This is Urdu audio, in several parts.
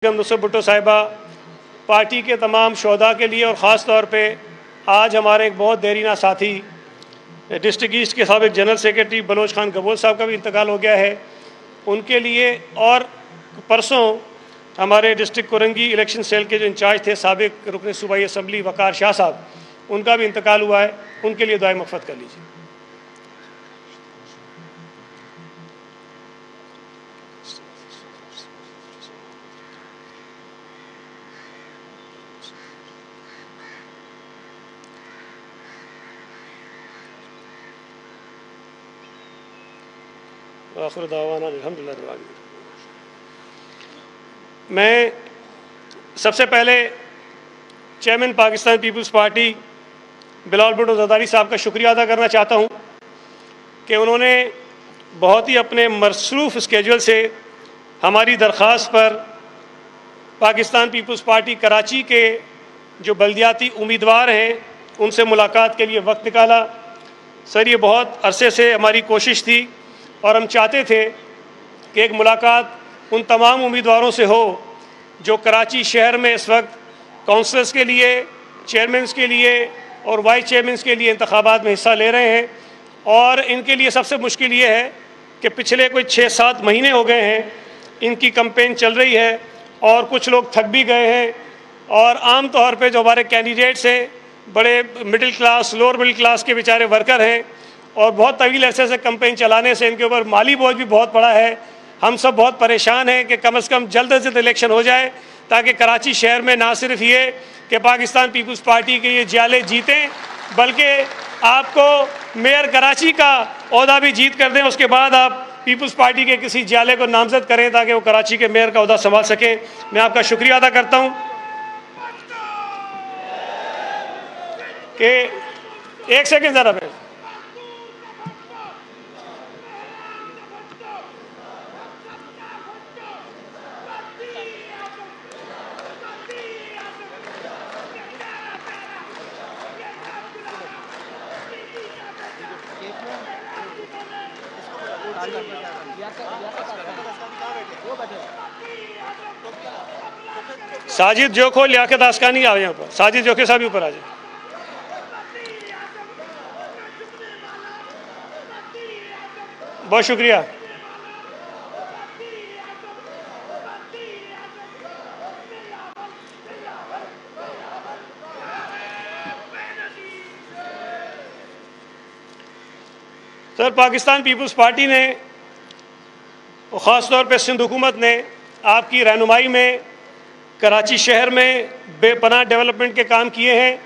نصرت بھٹو صاحبہ، پارٹی کے تمام شہداء کے لیے اور خاص طور پہ آج ہمارے ایک بہت دیرینہ ساتھی ڈسٹرکٹ ایسٹ کے سابق جنرل سیکرٹری بلوچ خان گبول صاحب کا بھی انتقال ہو گیا ہے، ان کے لیے، اور پرسوں ہمارے ڈسٹرکٹ کورنگی الیکشن سیل کے جو انچارج تھے سابق رکن صوبائی اسمبلی وقار شاہ صاحب، ان کا بھی انتقال ہوا ہے، ان کے لیے دعائے مغفرت کر لیجیے۔ آخر دعوانا الحمدللہ رب العالمین۔ میں سب سے پہلے چیئرمین پاکستان پیپلز پارٹی بلاول بھٹو زرداری صاحب کا شکریہ ادا کرنا چاہتا ہوں کہ انہوں نے بہت ہی اپنے مصروف اسکیجول سے ہماری درخواست پر پاکستان پیپلز پارٹی کراچی کے جو بلدیاتی امیدوار ہیں ان سے ملاقات کے لیے وقت نکالا۔ سر، یہ بہت عرصے سے ہماری کوشش تھی اور ہم چاہتے تھے کہ ایک ملاقات ان تمام امیدواروں سے ہو جو کراچی شہر میں اس وقت کونسلرز کے لیے، چیئرمینز کے لیے اور وائس چیئرمینز کے لیے انتخابات میں حصہ لے رہے ہیں، اور ان کے لیے سب سے مشکل یہ ہے کہ پچھلے کوئی 6-7 مہینے ہو گئے ہیں ان کی کمپین چل رہی ہے اور کچھ لوگ تھک بھی گئے ہیں، اور عام طور پہ جو ہمارے کینڈیڈیٹس ہیں بڑے middle class, lower middle class کے بیچارے ورکر ہیں، اور بہت طویل عرصے سے کمپین چلانے سے ان کے اوپر مالی بوجھ بھی بہت بڑا ہے۔ ہم سب بہت پریشان ہیں کہ کم از کم جلد از جلد الیکشن ہو جائے تاکہ کراچی شہر میں نہ صرف یہ کہ پاکستان پیپلز پارٹی کے یہ جیالے جیتیں بلکہ آپ کو میئر کراچی کا عہدہ بھی جیت کر دیں، اس کے بعد آپ پیپلز پارٹی کے کسی جیالے کو نامزد کریں تاکہ وہ کراچی کے میئر کا عہدہ سنبھال سکیں۔ میں آپ کا شکریہ ادا کرتا ہوں کہ ایک سیکنڈ ذرا میں ساجد جوکھو، لیاقت آسکانی آ یہاں پر، ساجد جوکھے صاحب بھی اوپر آ جائیں۔ بہت شکریہ۔ سر، پاکستان پیپلز پارٹی نے، خاص طور پہ سندھ حکومت نے آپ کی رہنمائی میں کراچی شہر میں بے پناہ ڈیولپمنٹ کے کام کیے ہیں۔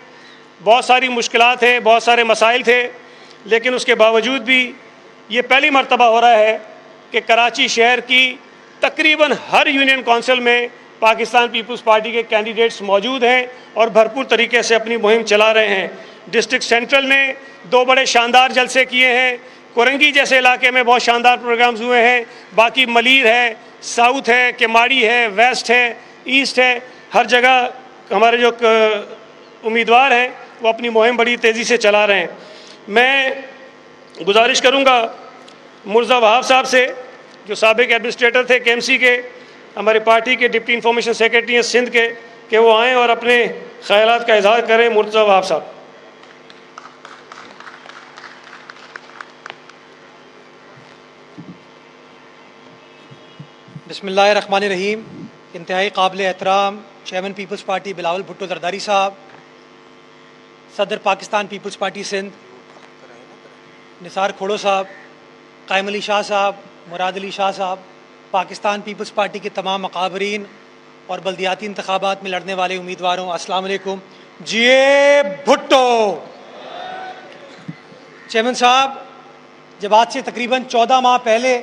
بہت ساری مشکلات ہیں، بہت سارے مسائل تھے، لیکن اس کے باوجود بھی یہ پہلی مرتبہ ہو رہا ہے کہ کراچی شہر کی تقریباً ہر یونین کونسل میں پاکستان پیپلز پارٹی کے کینڈیڈیٹس موجود ہیں اور بھرپور طریقے سے اپنی مہم چلا رہے ہیں۔ ڈسٹرکٹ سینٹرل نے 2 بڑے شاندار جلسے کیے ہیں، کورنگی جیسے علاقے میں بہت شاندار پروگرامز ہوئے ہیں، باقی ملیر ہے، ساؤتھ ہے، کیماڑی ہے، ویسٹ ہے، ایسٹ ہے، ہر جگہ ہمارے جو امیدوار ہیں وہ اپنی مہم بڑی تیزی سے چلا رہے ہیں۔ میں گزارش کروں گا مرزا وہاب صاحب سے، جو سابق ایڈمنسٹریٹر تھے کے ایم سی کے، ہماری پارٹی کے ڈپٹی انفارمیشن سیکرٹری ہیں سندھ کے، کہ وہ آئیں اور اپنے خیالات کا اظہار کریں۔ مرزا وہاب صاحب۔ بسم اللہ الرحمن الرحیم۔ انتہائی قابل احترام چیئرمین پیپلز پارٹی بلاول بھٹو زرداری صاحب، صدر پاکستان پیپلز پارٹی سندھ نثار کھوڑو صاحب، قائم علی شاہ صاحب، مراد علی شاہ صاحب، پاکستان پیپلز پارٹی کے تمام مقابرین اور بلدیاتی انتخابات میں لڑنے والے امیدواروں، السلام علیکم۔ جیے بھٹو۔ چیئرمین صاحب، جب آج سے تقریباً 14 ماہ پہلے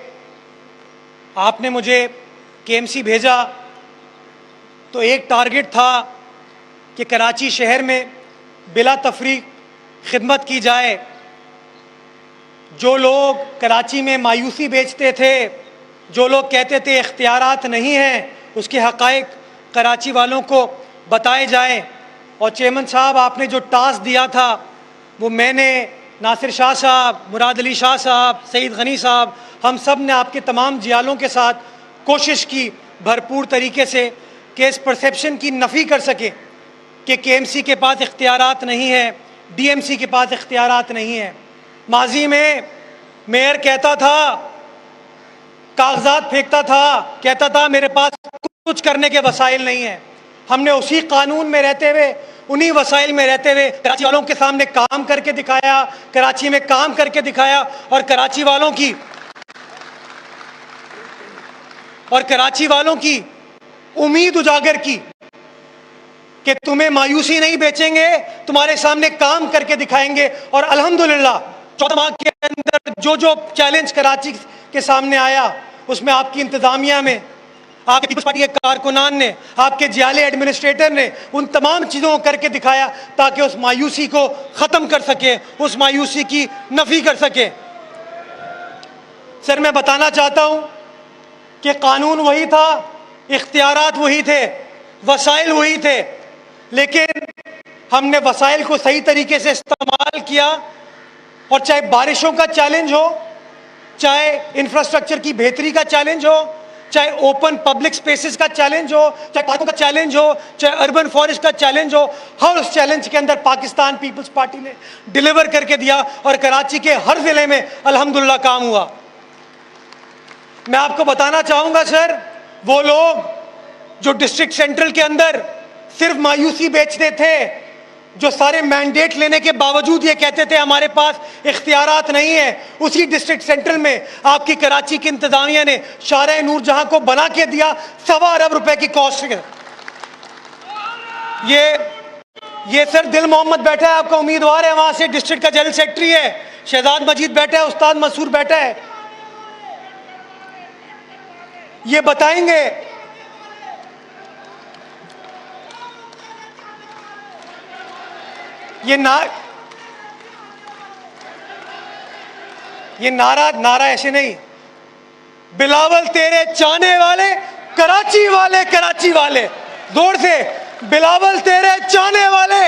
آپ نے مجھے کے ایم سی بھیجا تو ایک ٹارگٹ تھا کہ کراچی شہر میں بلا تفریق خدمت کی جائے۔ جو لوگ کراچی میں مایوسی بیچتے تھے، جو لوگ کہتے تھے اختیارات نہیں ہیں، اس کے حقائق کراچی والوں کو بتائے جائیں۔ اور چیئرمین صاحب، آپ نے جو ٹاسک دیا تھا وہ میں نے، ناصر شاہ صاحب، مراد علی شاہ صاحب، سعید غنی صاحب، ہم سب نے آپ کے تمام جیالوں کے ساتھ کوشش کی بھرپور طریقے سے کہ اس پرسیپشن کی نفی کر سکے کہ کے ایم سی کے پاس اختیارات نہیں ہیں, ڈی ایم سی کے پاس اختیارات نہیں ہیں. ماضی میں میئر کہتا تھا, کاغذات پھینکتا تھا, کہتا تھا میرے پاس کچھ کرنے کے وسائل نہیں ہیں. ہم نے اسی قانون میں رہتے ہوئے, انہی وسائل میں رہتے ہوئے کراچی والوں کے سامنے کام کر کے دکھایا, کراچی میں کام کر کے دکھایا, اور کراچی والوں کی امید اجاگر کی کہ تمہیں مایوسی نہیں بیچیں گے, تمہارے سامنے کام کر کے دکھائیں گے. اور الحمدللہ 14 ماہ کے اندر جو چیلنج کراچی کے سامنے آیا, اس میں آپ کی انتظامیہ میں, آپ کی پیپلز پارٹی کے کارکنان نے, آپ کے جیالے ایڈمنسٹریٹر نے ان تمام چیزوں کو کر کے دکھایا تاکہ اس مایوسی کو ختم کر سکے, اس مایوسی کی نفی کر سکے. سر میں بتانا چاہتا ہوں کہ قانون وہی تھا, اختیارات وہی تھے, وسائل وہی تھے, لیکن ہم نے وسائل کو صحیح طریقے سے استعمال کیا. اور چاہے بارشوں کا چیلنج ہو, چاہے انفراسٹرکچر کی بہتری کا چیلنج ہو, چاہے اوپن پبلک سپیسز کا چیلنج ہو, چاہے پارکوں کا چیلنج ہو, چاہے اربن فارسٹ کا چیلنج ہو, ہر اس چیلنج کے اندر پاکستان پیپلز پارٹی نے ڈیلیور کر کے دیا, اور کراچی کے ہر ضلع میں الحمدللہ کام ہوا. میں آپ کو بتانا چاہوں گا سر, وہ لوگ جو ڈسٹرکٹ سینٹرل کے اندر صرف مایوسی بیچتے تھے, جو سارے مینڈیٹ لینے کے باوجود یہ کہتے تھے ہمارے پاس اختیارات نہیں ہیں, اسی ڈسٹرکٹ سینٹرل میں آپ کی کراچی کی انتظامیہ نے شارع نور جہاں کو بنا کے دیا 1.25 ارب روپے کی کاسٹ کے. یہ سر دل محمد بیٹھا ہے, آپ کا امیدوار ہے, وہاں سے ڈسٹرکٹ کا جنرل سیکرٹری ہے, شہزاد مجید بیٹھا ہے, استاد منصور بیٹھا ہے, یہ بتائیں گے یہ نعرہ ایسے نہیں, بلاول تیرے چاہنے والے کراچی والے, زور سے, بلاول تیرے چاہنے والے,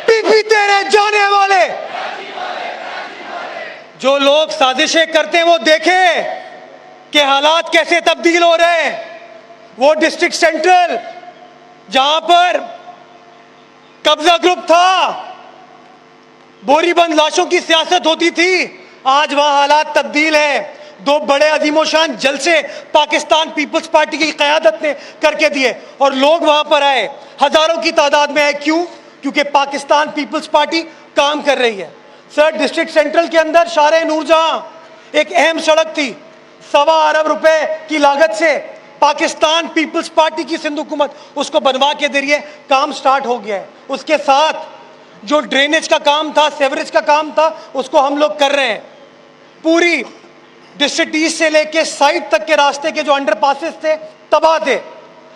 پی پی تیرے جانے والے. جو لوگ سازشیں کرتے ہیں وہ دیکھیں کہ حالات کیسے تبدیل ہو رہے ہیں. وہ ڈسٹرکٹ سینٹرل جہاں پر قبضہ گروپ تھا, بوری بند لاشوں کی سیاست ہوتی تھی, آج وہاں حالات تبدیل ہیں. 2 بڑے عظیم و شان جلسے پاکستان پیپلز پارٹی کی قیادت نے کر کے دیے, اور لوگ وہاں پر آئے, ہزاروں کی تعداد میں آئے. کیوں؟ کیونکہ پاکستان پیپلز پارٹی کام کر رہی ہے. سر ڈسٹرکٹ سینٹرل کے اندر شارع نور جہاں ایک اہم سڑک تھی, 1.25 ارب روپے کی لاگت سے پاکستان پیپلز پارٹی کی سندھ حکومت اس کو بنوا کے دے رہی ہے, کام سٹارٹ ہو گیا ہے. اس کے ساتھ جو ڈرینیج کا کام تھا, سیوریج کا کام تھا, اس کو ہم لوگ کر رہے ہیں. پوری ڈسٹرکٹ ایسٹ سے لے کے سائٹ تک کے راستے کے جو انڈر پاسز تھے تباہ تھے,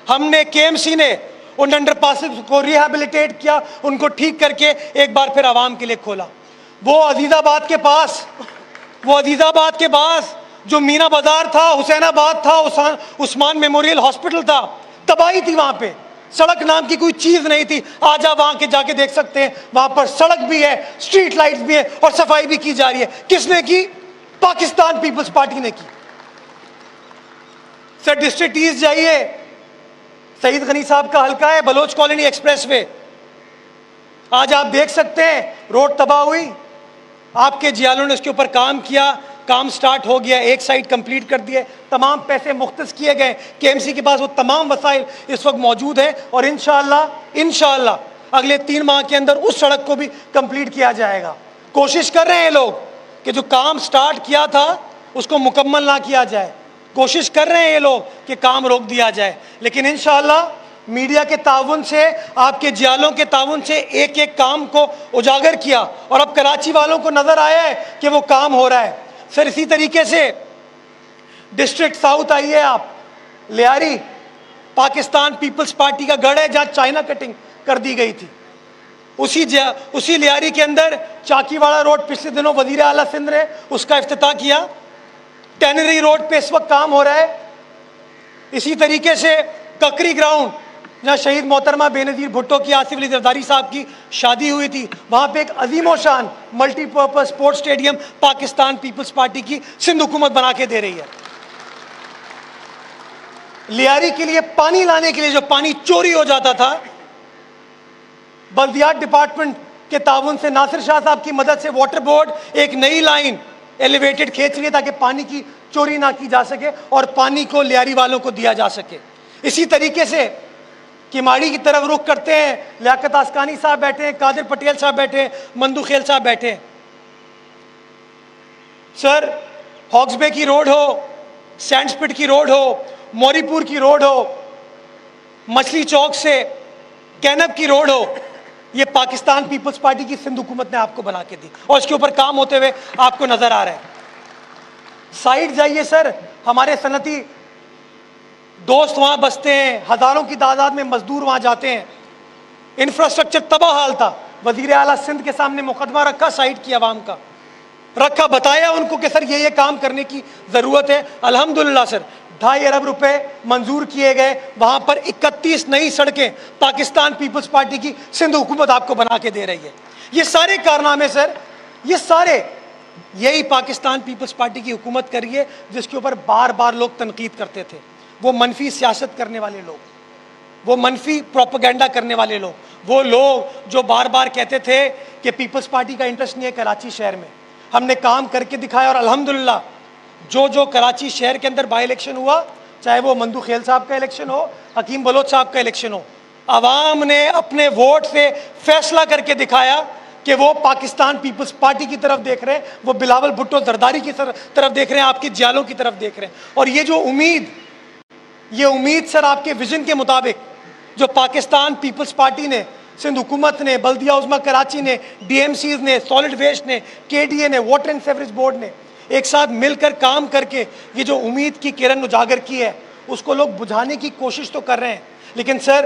ہم نے کے ایم سی نے ان انڈر پاسز کو ریہیبلیٹیٹ کیا, ان کو ٹھیک کر کے ایک بار پھر عوام کے لیے کھولا. وہ عزیز آباد کے پاس جو مینا بازار تھا, حسین آباد تھا, عثمان میموریل ہاسپٹل تھا, تباہی تھی وہاں پہ, سڑک نام کی کوئی چیز نہیں تھی. آج آپ وہاں کے جا کے دیکھ سکتے ہیں, وہاں پر سڑک بھی ہے, اسٹریٹ لائٹس بھی ہے, اور صفائی بھی کی جا رہی ہے. کس نے کی؟ پاکستان پیپلز پارٹی نے کی. سر ڈسٹرکٹ ایسٹ جائیے, سعید غنی صاحب کا حلقہ ہے, بلوچ کالونی ایکسپریس وے, آج آپ دیکھ سکتے ہیں روڈ تباہ ہوئی, آپ کے جیالوں نے اس کے اوپر کام کیا, کام سٹارٹ ہو گیا, ایک سائٹ کمپلیٹ کر دیے, تمام پیسے مختص کیے گئے. کے ایم سی کے پاس وہ تمام وسائل اس وقت موجود ہیں, اور انشاءاللہ اگلے 3 ماہ کے اندر اس سڑک کو بھی کمپلیٹ کیا جائے گا. کوشش کر رہے ہیں لوگ کہ جو کام سٹارٹ کیا تھا اس کو مکمل نہ کیا جائے, کوشش کر رہے ہیں یہ لوگ کہ کام روک دیا جائے, لیکن انشاءاللہ میڈیا کے تعاون سے, آپ کے جیالوں کے تعاون سے ایک ایک کام کو اجاگر کیا, اور اب کراچی والوں کو نظر آیا ہے کہ وہ کام ہو رہا ہے. سر اسی طریقے سے ڈسٹرکٹ ساؤتھ آئیے آپ, لیاری پاکستان پیپلز پارٹی کا گڑھ ہے, جہاں چائنا کٹنگ کر دی گئی تھی. اسی لیاری کے اندر چاکی واڑا روڈ پچھلے دنوں وزیر اعلیٰ سندھ نے اس کا افتتاح کیا. ٹینری روڈ پہ اس وقت کام ہو رہا ہے. اسی طریقے سے ککری گراؤنڈ جہاں شہید محترمہ بے نظیر بھٹو کی آصف علی زرداری صاحب کی شادی ہوئی تھی, وہاں پہ ایک عظیم و شان multi purpose sports stadium Pakistan Peoples Party کی سندھ حکومت بنا کے دے رہی ہے. لیاری کے لیے پانی لانے کے لیے جو پانی چوری ہو جاتا تھا، بلدیات ڈپارٹمنٹ کے تعاون سے ناصر شاہ صاحب کی مدد سے واٹر بورڈ ایک نئی لائن ایلیویٹڈ کھینچ لیے تاکہ پانی کی چوری نہ کی جا سکے اور پانی کو لیاری والوں کو دیا جا سکے۔ اسی طریقے سے کماڑی کی طرف رخ کرتے ہیں، لیاقت آسکانی صاحب بیٹھے ہیں، قادر پٹیل صاحب بیٹھے ہیں، مندو خیل صاحب بیٹھے ہیں۔ سر، ہاکس بے کی روڈ ہو، سینڈ سپٹ کی روڈ ہو، موری پور کی روڈ ہو، مچھلی چوک سے کینب کی روڈ ہو، یہ پاکستان پیپلز پارٹی کی سندھ حکومت نے آپ کو بنا کے دی اور اس کے اوپر کام ہوتے ہوئے آپ کو نظر آ رہا ہے۔ سائٹ جائیے سر، ہمارے صنعتی دوست وہاں بستے ہیں، ہزاروں کی تعداد میں مزدور وہاں جاتے ہیں، انفراسٹرکچر تباہ حال تھا۔ وزیر اعلیٰ سندھ کے سامنے مقدمہ رکھا سائٹ کی عوام کا، رکھا، بتایا ان کو کہ سر یہ کام کرنے کی ضرورت ہے۔ الحمدللہ سر 2.5 ارب روپے منظور کیے گئے، وہاں پر 31 نئی سڑکیں پاکستان پیپلز پارٹی کی سندھ حکومت آپ کو بنا کے دے رہی ہے۔ یہ سارے کارنامے سر، یہ سارے یہی پاکستان پیپلز پارٹی کی حکومت کری ہے جس کے اوپر بار بار لوگ تنقید کرتے تھے، وہ منفی سیاست کرنے والے لوگ، وہ منفی پروپیگنڈا کرنے والے لوگ، وہ لوگ جو بار بار کہتے تھے کہ پیپلز پارٹی کا انٹرسٹ نہیں ہے کراچی شہر میں۔ ہم نے کام کر کے دکھایا اور الحمدللہ جو کراچی شہر کے اندر بائی الیکشن ہوا، چاہے وہ مندو خیل صاحب کا الیکشن ہو، حکیم بلوچ صاحب کا الیکشن ہو، عوام نے اپنے ووٹ سے فیصلہ کر کے دکھایا کہ وہ پاکستان پیپلز پارٹی کی طرف دیکھ رہے ہیں، وہ بلاول بھٹو زرداری کی طرف دیکھ رہے ہیں، آپ کی جالوں کی طرف دیکھ رہے ہیں۔ اور یہ امید سر آپ کے ویژن کے مطابق جو پاکستان پیپلز پارٹی نے، سندھ حکومت نے، بلدیہ عظمیٰ کراچی نے، ڈی ایم سیز نے، سالڈ ویسٹ نے، کے ڈی اے نے، واٹر اینڈ سیوریج بورڈ نے ایک ساتھ مل کر کام کر کے یہ جو امید کی کرن اجاگر کی ہے اس کو لوگ بجھانے کی کوشش تو کر رہے ہیں، لیکن سر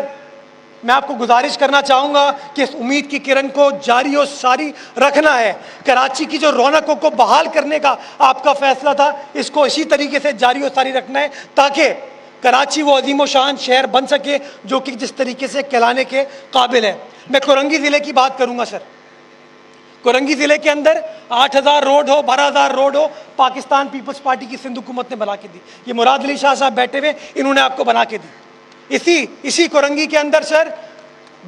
میں آپ کو گزارش کرنا چاہوں گا کہ اس امید کی کرن کو جاری و ساری رکھنا ہے۔ کراچی کی جو رونقوں کو بحال کرنے کا آپ کا فیصلہ تھا، اس کو اسی طریقے سے جاری و ساری رکھنا ہے تاکہ کراچی وہ عظیم و شان شہر بن سکے جو کہ جس طریقے سے کہلانے کے قابل ہے۔ میں کورنگی ضلع کی بات کروں گا سر۔ کورنگی ضلع کے اندر 8,000 روڈ ہو، 12,000 روڈ ہو، پاکستان پیپلز پارٹی کی سندھ حکومت نے بنا کے دی۔ یہ مراد علی شاہ صاحب بیٹھے ہوئے، انہوں نے آپ کو بنا کے دی۔ اسی کورنگی کے اندر سر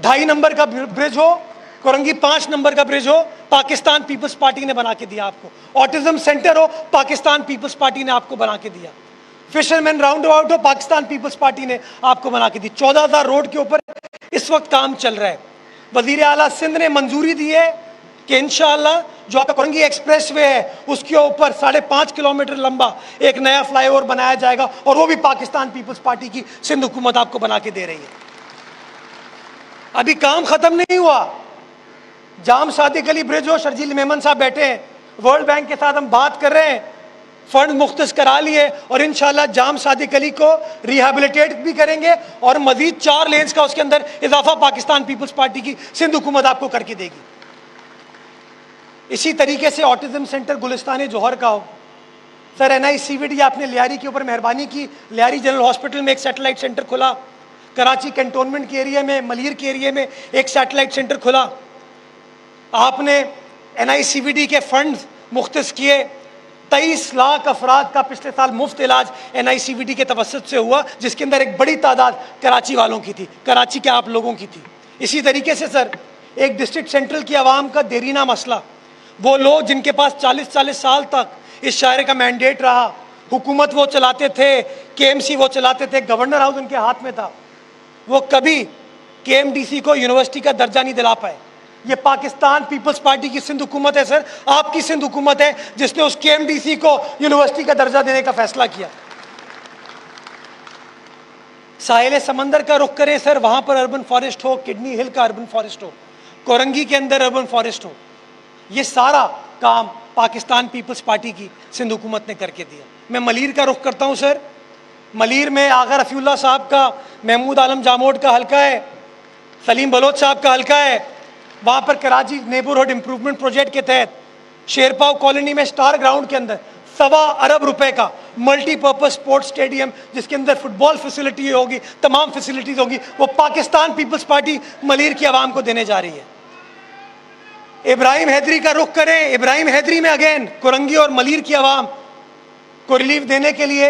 2.5 نمبر کا برج ہو، کورنگی 5 نمبر کا برج ہو، پاکستان پیپلز پارٹی نے بنا کے دیا آپ کو۔ آٹزم سینٹر ہو، پاکستان پیپلز پارٹی نے آپ کو بنا کے دیا۔ فشرمین راؤنڈ اباؤٹ ہو، پاکستان پیپلز پارٹی نے آپ کو بنا کے دی۔ 14,000 روڈ کے اوپر اس وقت کام چل رہا ہے۔ وزیر اعلیٰ سندھ نے منظوری دی ہے کہ انشاءاللہ جو آپ کا کورنگی ایکسپریس وے ہے اس کے اوپر 5.5 کلومیٹر لمبا ایک نیا فلائی اوور بنایا جائے گا اور وہ بھی پاکستان پیپلز پارٹی کی سندھ حکومت آپ کو بنا کے دے رہی ہے۔ ابھی کام ختم نہیں ہوا۔ جام صادق علی برج ہو، شرجیل میمن صاحب بیٹھے ہیں، ورلڈ بینک کے ساتھ ہم بات کر رہے ہیں، فنڈ مختص کرا لیے اور انشاءاللہ جام صادق علی کو ریہیبلیٹیٹ بھی کریں گے اور مزید 4 لینز کا اس کے اندر اضافہ پاکستان پیپلز پارٹی کی سندھ حکومت آپ کو کر کے دے گی۔ اسی طریقے سے آٹزم سینٹر گلستان جوہر کا ہو سر، NICVD آپ نے لیاری کے اوپر مہربانی کی، لیاری جنرل ہاسپٹل میں ایک سیٹلائٹ سینٹر کھلا، کراچی کنٹونمنٹ کے ایریا میں، ملیر کے ایریا میں ایک سیٹلائٹ سینٹر کھلا، آپ نے NICVD کے فنڈز مختص کیے، 23 لاکھ افراد کا پچھلے سال مفت علاج NICVD کے توسط سے ہوا، جس کے اندر ایک بڑی تعداد کراچی والوں کی تھی، کراچی کے آپ لوگوں کی تھی۔ اسی طریقے سے سر ایک ڈسٹرکٹ سینٹرل کی عوام کا دیرینہ مسئلہ، وہ لوگ جن کے پاس 40 سال تک اس شاعر کا مینڈیٹ رہا، حکومت وہ چلاتے تھے، KMC وہ چلاتے تھے، گورنر ہاؤس ان کے ہاتھ میں تھا، وہ کبھی KMDC کو یونیورسٹی کا درجہ نہیں دلا پائے۔ یہ پاکستان پیپلز پارٹی کی سندھ حکومت ہے سر، آپ کی سندھ حکومت ہے جس نے اس KMDC کو یونیورسٹی کا درجہ دینے کا فیصلہ کیا۔ ساحل سمندر کا رخ کریں سر، وہاں پر اربن فارسٹ ہو، کڈنی ہل کا اربن فارسٹ ہو، کورنگی کے اندر اربن فارسٹ ہو، یہ سارا کام پاکستان پیپلز پارٹی کی سندھ حکومت نے کر کے دیا۔ میں ملیر کا رخ کرتا ہوں سر۔ ملیر میں آغا رفیع اللہ صاحب کا، محمود عالم جاموٹ کا حلقہ ہے، سلیم بلوچ صاحب کا حلقہ ہے، وہاں پر کراچی نیبرہڈ امپروومنٹ پروجیکٹ کے تحت شیرپاؤ کالونی میں سٹار گراؤنڈ کے اندر 1.25 ارب روپے کا ملٹی پرپز سپورٹ اسٹیڈیم، جس کے اندر فٹ بال فیسلٹی ہوگی، تمام فیسلٹیز ہوگی، وہ پاکستان پیپلز پارٹی ملیر کی عوام کو دینے جا رہی ہے۔ ابراہیم حیدری کا رخ کریں، ابراہیم حیدری میں اگین کورنگی اور ملیر کی عوام کو ریلیف دینے کے لیے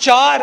4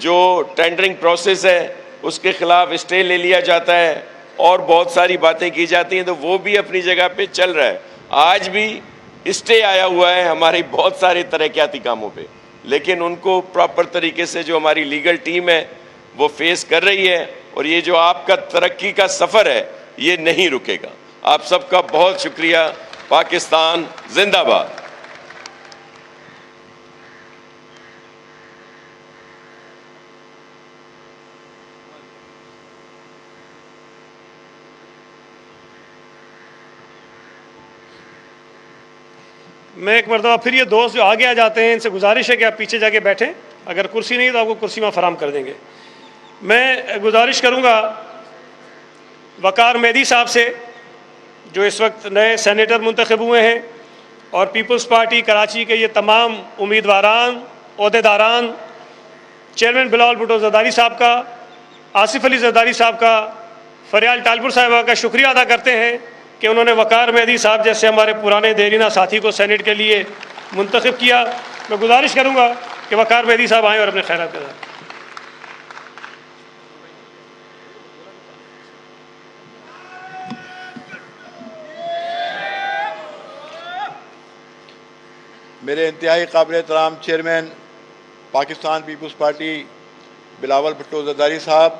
جو ٹینڈرنگ پروسیس ہے اس کے خلاف اسٹے لے لیا جاتا ہے اور بہت ساری باتیں کی جاتی ہیں، تو وہ بھی اپنی جگہ پہ چل رہا ہے. آج بھی اسٹے آیا ہوا ہے ہمارے بہت سارے ترقیاتی کاموں پہ، لیکن ان کو پراپر طریقے سے جو ہماری لیگل ٹیم ہے وہ فیس کر رہی ہے، اور یہ جو آپ کا ترقی کا سفر ہے یہ نہیں رکے گا. آپ سب کا بہت شکریہ. پاکستان زندہ باد. میں ایک مرتبہ پھر یہ دوست جو آگے آ جاتے ہیں ان سے گزارش ہے کہ آپ پیچھے جا کے بیٹھیں، اگر کرسی نہیں تو آپ کو کرسی میں فراہم کر دیں گے. میں گزارش کروں گا وقار مہدی صاحب سے جو اس وقت نئے سینیٹر منتخب ہوئے ہیں، اور پیپلز پارٹی کراچی کے یہ تمام امیدواران، عہدیداران، چیئرمین بلاول بھٹو زرداری صاحب کا، آصف علی زرداری صاحب کا، فریال ٹالپور صاحبہ کا شکریہ ادا کرتے ہیں کہ انہوں نے وقار مہدی صاحب جیسے ہمارے پرانے دیرینہ ساتھی کو سینیٹ کے لیے منتخب کیا. میں گزارش کروں گا کہ وقار مہدی صاحب آئیں اور اپنے خیرات کریں. میرے انتہائی قابل احترام چیئرمین پاکستان پیپلز پارٹی بلاول بھٹو زرداری صاحب،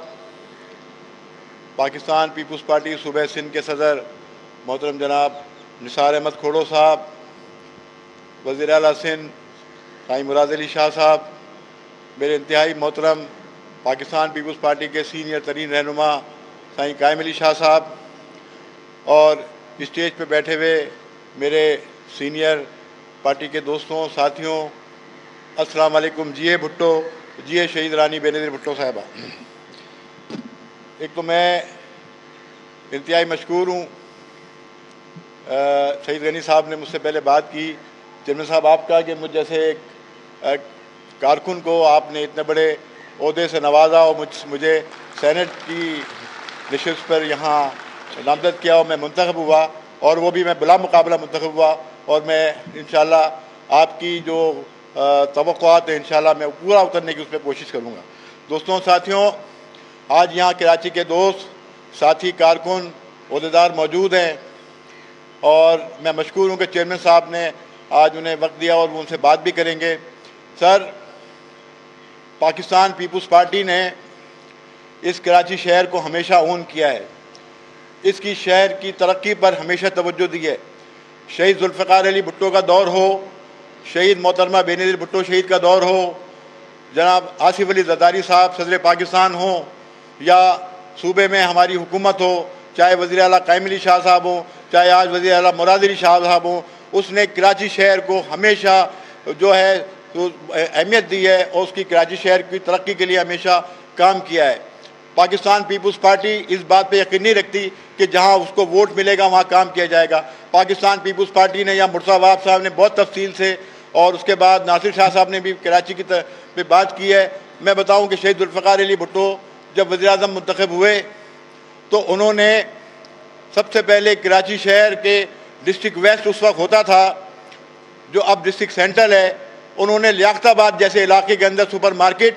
پاکستان پیپلز پارٹی صوبہ سندھ کے صدر محترم جناب نثار احمد کھوڑو صاحب، وزیر اعلیٰ سندھ سائیں مراد علی شاہ صاحب، میرے انتہائی محترم پاکستان پیپلز پارٹی کے سینئر ترین رہنما سائیں قائم علی شاہ صاحب، اور اسٹیج پہ بیٹھے ہوئے میرے سینئر پارٹی کے دوستوں، ساتھیوں، السلام علیکم. جی بھٹو، جی شہید رانی بے نظیر بھٹو صاحبہ. ایک تو میں انتہائی مشکور ہوں، شہید غنی صاحب نے مجھ سے پہلے بات کی. چیئرمین صاحب آپ کا کہ مجھ جیسے ایک کارکن کو آپ نے اتنے بڑے عہدے سے نوازا اور مجھے سینٹ کی نشست پر یہاں نامزد کیا اور میں منتخب ہوا، اور وہ بھی میں بلا مقابلہ منتخب ہوا، اور میں انشاءاللہ آپ کی جو توقعات ہیں انشاءاللہ میں پورا اترنے کی اس پہ کوشش کروں گا. دوستوں، ساتھیوں، آج یہاں کراچی کے دوست، ساتھی، کارکن، عہدیدار موجود ہیں، اور میں مشکور ہوں کہ چیئرمین صاحب نے آج انہیں وقت دیا اور وہ ان سے بات بھی کریں گے. سر، پاکستان پیپلز پارٹی نے اس کراچی شہر کو ہمیشہ اون کیا ہے، اس کی شہر کی ترقی پر ہمیشہ توجہ دی ہے. شہید ذوالفقار علی بھٹو کا دور ہو، شہید محترمہ بے نظیر بھٹو شہید کا دور ہو، جناب آصف علی زرداری صاحب صدر پاکستان ہوں، یا صوبے میں ہماری حکومت ہو، چاہے وزیر اعلیٰ قائم علی شاہ صاحب ہوں، چاہے آج وزیر اعلیٰ مراد علی شاہ صاحب ہوں، اس نے کراچی شہر کو ہمیشہ جو ہے اہمیت دی ہے اور اس کی کراچی شہر کی ترقی کے لیے ہمیشہ کام کیا ہے. پاکستان پیپلز پارٹی اس بات پہ یقین نہیں رکھتی کہ جہاں اس کو ووٹ ملے گا وہاں کام کیا جائے گا. پاکستان پیپلز پارٹی نے یا مرزا وہاب صاحب نے بہت تفصیل سے، اور اس کے بعد ناصر شاہ صاحب نے بھی کراچی کی پہ بات کی ہے. میں بتاؤں کہ شہید ذوالفقار علی بھٹو جب وزیر اعظم منتخب ہوئے تو انہوں نے سب سے پہلے کراچی شہر کے ڈسٹرکٹ ویسٹ اس وقت ہوتا تھا جو اب ڈسٹرکٹ سینٹرل ہے، انہوں نے لیاقت آباد جیسے علاقے کے اندر سپر مارکیٹ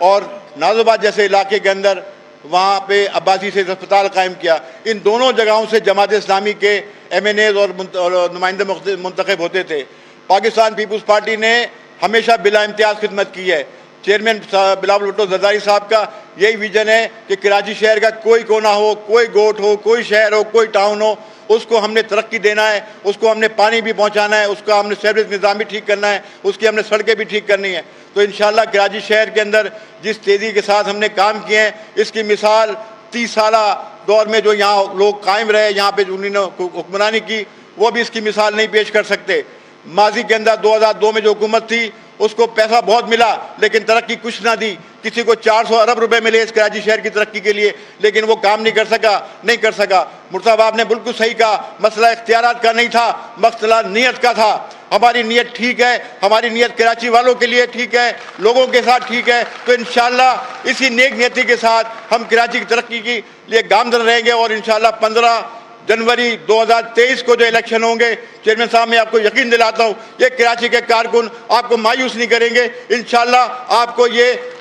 اور ناز آباد جیسے علاقے کے اندر وہاں پہ عباسی سے ہسپتال قائم کیا. ان دونوں جگہوں سے جماعت اسلامی کے ایم این ایز اور نمائندے منتخب ہوتے تھے. پاکستان پیپلز پارٹی نے ہمیشہ بلا امتیاز خدمت کی ہے. چیئرمین بلاول بھٹو زرداری صاحب کا یہی ویژن ہے کہ کراچی شہر کا کوئی کونا ہو، کوئی گوٹ ہو، کوئی شہر ہو، کوئی ٹاؤن ہو، اس کو ہم نے ترقی دینا ہے، اس کو ہم نے پانی بھی پہنچانا ہے، اس کا ہم نے سیوریج نظام بھی ٹھیک کرنا ہے، اس کی ہم نے سڑکیں بھی ٹھیک کرنی ہے. تو انشاءاللہ کراچی شہر کے اندر جس تیزی کے ساتھ ہم نے کام کیے ہیں، اس کی مثال 30 سالہ دور میں جو یہاں لوگ قائم رہے، یہاں پہ انہوں نے حکمرانی کی، وہ بھی اس کی مثال نہیں پیش کر سکتے. ماضی کے اندر 2002 میں جو حکومت تھی اس کو پیسہ بہت ملا لیکن ترقی کچھ نہ دی. کسی کو 400 ارب روپے ملے اس کراچی شہر کی ترقی کے لیے، لیکن وہ کام نہیں کر سکا. مرزا صاحب نے بالکل صحیح کہا، مسئلہ اختیارات کا نہیں تھا، مسئلہ نیت کا تھا. ہماری نیت ٹھیک ہے، ہماری نیت کراچی والوں کے لیے ٹھیک ہے، لوگوں کے ساتھ ٹھیک ہے. تو انشاءاللہ اسی نیک نیتی کے ساتھ ہم کراچی کی ترقی کے لیے گامزن رہیں گے، اور انشاءاللہ 15 جنوری 2023 کو جو الیکشن ہوں گے، چیئرمین صاحب میں آپ کو یقین دلاتا ہوں یہ کراچی کے کارکن آپ کو مایوس نہیں کریں گے. انشاءاللہ آپ کو یہ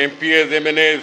MPAs, MNAs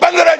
15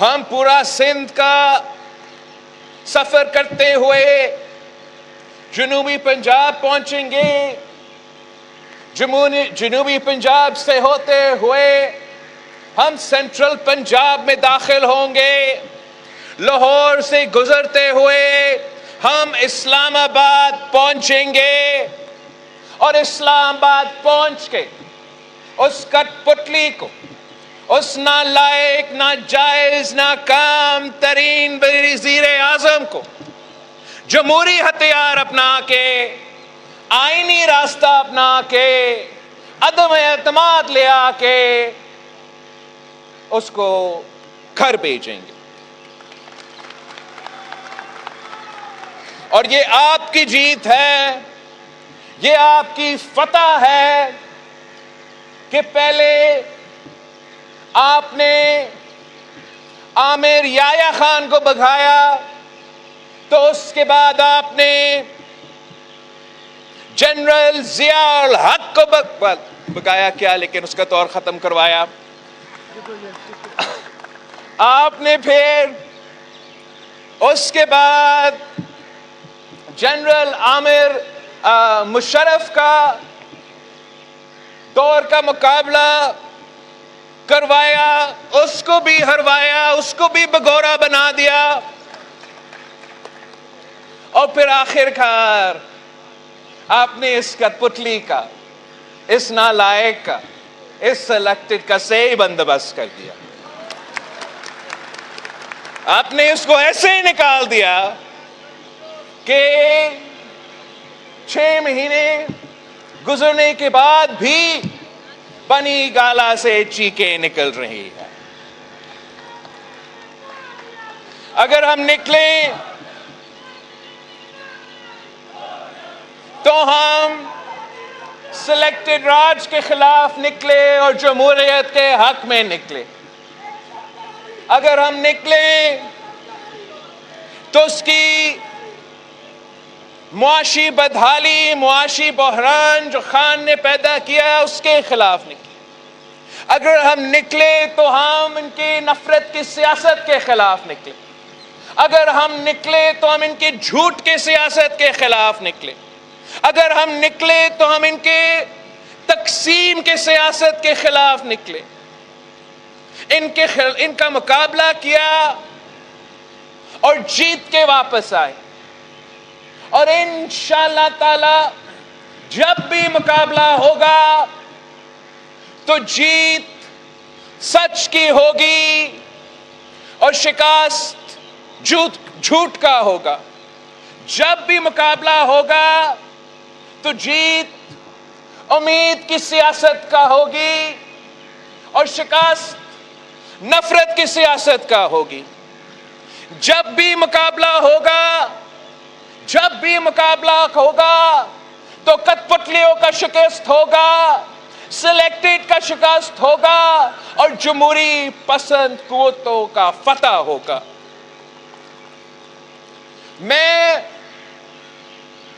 ہم پورا سندھ کا سفر کرتے ہوئے جنوبی پنجاب پہنچیں گے، جنوبی پنجاب سے ہوتے ہوئے ہم سینٹرل پنجاب میں داخل ہوں گے، لاہور سے گزرتے ہوئے ہم اسلام آباد پہنچیں گے، اور اسلام آباد پہنچ کے اس کٹ پتلی کو، اس نالائق، ناجائز، ناکام ترین وزیر اعظم کو جمہوری ہتھیار اپنا کے، آئینی راستہ اپنا کے، عدم اعتماد لے آ کے اس کو گھر بھیجیں گے۔ اور یہ آپ کی جیت ہے، یہ آپ کی فتح ہے کہ پہلے آپ نے عامر یحییٰ خان کو بھگایا، تو اس کے بعد آپ نے جنرل ضیاء الحق کو بھگایا کیا، لیکن اس کا دور ختم کروایا۔ آپ نے پھر اس کے بعد جنرل عامر مشرف کا دور کا مقابلہ کروایا، اس کو بھی ہروایا، اس کو بھی بگورا بنا دیا، اور پھر آخر کار آپ نے اس کٹپتلی کا، اس نالائق کا، اس سلیکٹڈ کا صحیح بندوبست کر دیا۔ آپ نے اس کو ایسے ہی نکال دیا کہ 6 مہینے گزرنے کے بعد بھی بنی گالا سے چیخیں نکل رہی ہے۔ اگر ہم نکلیں تو ہم سلیکٹڈ راج کے خلاف نکلے اور جمہوریت کے حق میں نکلے۔ اگر ہم نکلیں تو اس کی معاشی بدحالی، معاشی بحران جو خان نے پیدا کیا اس کے خلاف نکلے۔ اگر ہم نکلے تو ہم ان کی نفرت کی سیاست کے خلاف نکلے۔ اگر ہم نکلے تو ہم ان کے جھوٹ کے سیاست کے خلاف نکلے۔ اگر ہم نکلے تو ہم ان کے تقسیم کے سیاست کے خلاف نکلے۔ ان کا مقابلہ کیا اور جیت کے واپس آئے، اور انشاءاللہ تعالی جب بھی مقابلہ ہوگا تو جیت سچ کی ہوگی اور شکست جھوٹ کا ہوگا۔ جب بھی مقابلہ ہوگا تو جیت امید کی سیاست کا ہوگی اور شکست نفرت کی سیاست کا ہوگی۔ جب بھی مقابلہ ہوگا تو کٹپتلیوں کا شکست ہوگا، سلیکٹڈ کا شکست ہوگا، اور جمہوری پسند قوتوں کا فتح ہوگا۔ میں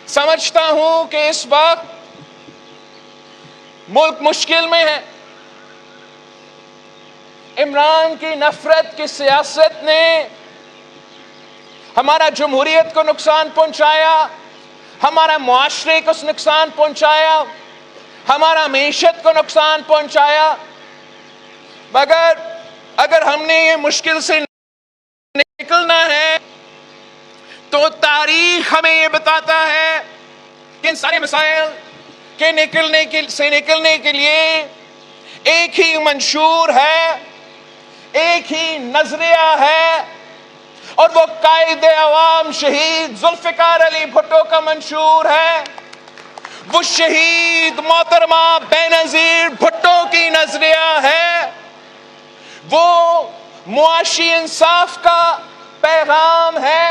سمجھتا ہوں کہ اس وقت ملک مشکل میں ہے۔ عمران کی نفرت کی سیاست نے ہمارا جمہوریت کو نقصان پہنچایا، ہمارا معاشرے کو نقصان پہنچایا، ہمارا معیشت کو نقصان پہنچایا، مگر اگر ہم نے یہ مشکل سے نکلنا ہے تو تاریخ ہمیں یہ بتاتا ہے کہ ان سارے مسائل کے نکلنے کے لیے ایک ہی منشور ہے، ایک ہی نظریہ ہے، اور وہ قائد عوام شہید ذوالفقار علی بھٹو کا منشور ہے۔ وہ شہید محترمہ بینظیر بھٹو کی نظریہ ہے، وہ معاشی انصاف کا پیغام ہے،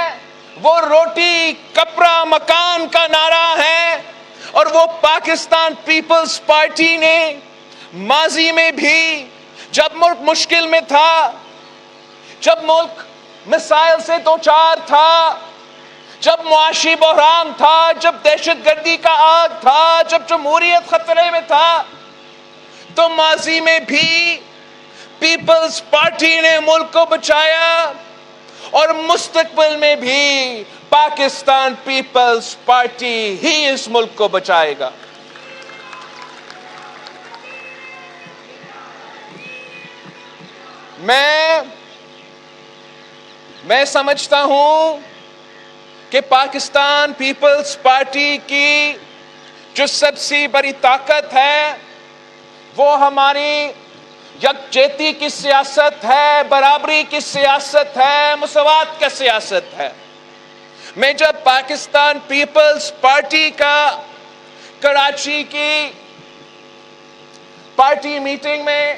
وہ روٹی کپڑا مکان کا نعرہ ہے، اور وہ پاکستان پیپلز پارٹی نے ماضی میں بھی جب ملک مشکل میں تھا، جب ملک مسائل سے دوچار تھا، جب معاشی بحران تھا، جب دہشت گردی کا آگ تھا، جب جمہوریت خطرے میں تھا، تو ماضی میں بھی پیپلز پارٹی نے ملک کو بچایا اور مستقبل میں بھی پاکستان پیپلز پارٹی ہی اس ملک کو بچائے گا. میں سمجھتا ہوں کہ پاکستان پیپلز پارٹی کی جو سب سے بڑی طاقت ہے وہ ہماری یکجہتی کی سیاست ہے، برابری کی سیاست ہے، مساوات کا سیاست ہے. میں جب پاکستان پیپلز پارٹی کا کراچی کی پارٹی میٹنگ میں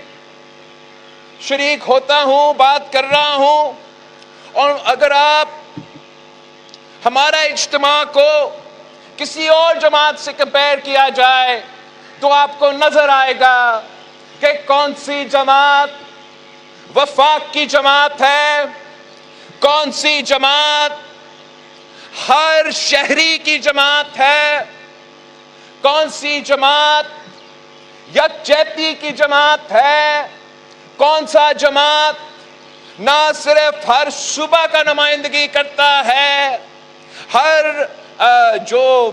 شریک ہوتا ہوں، بات کر رہا ہوں، اور اگر آپ ہمارا اجتماع کو کسی اور جماعت سے کمپیئر کیا جائے تو آپ کو نظر آئے گا کہ کون سی جماعت وفاق کی جماعت ہے، کون سی جماعت ہر شہری کی جماعت ہے، کون سی جماعت یکجہتی کی جماعت ہے، کون سا جماعت نہ صرف ہر صوبہ کا نمائندگی کرتا ہے، ہر جو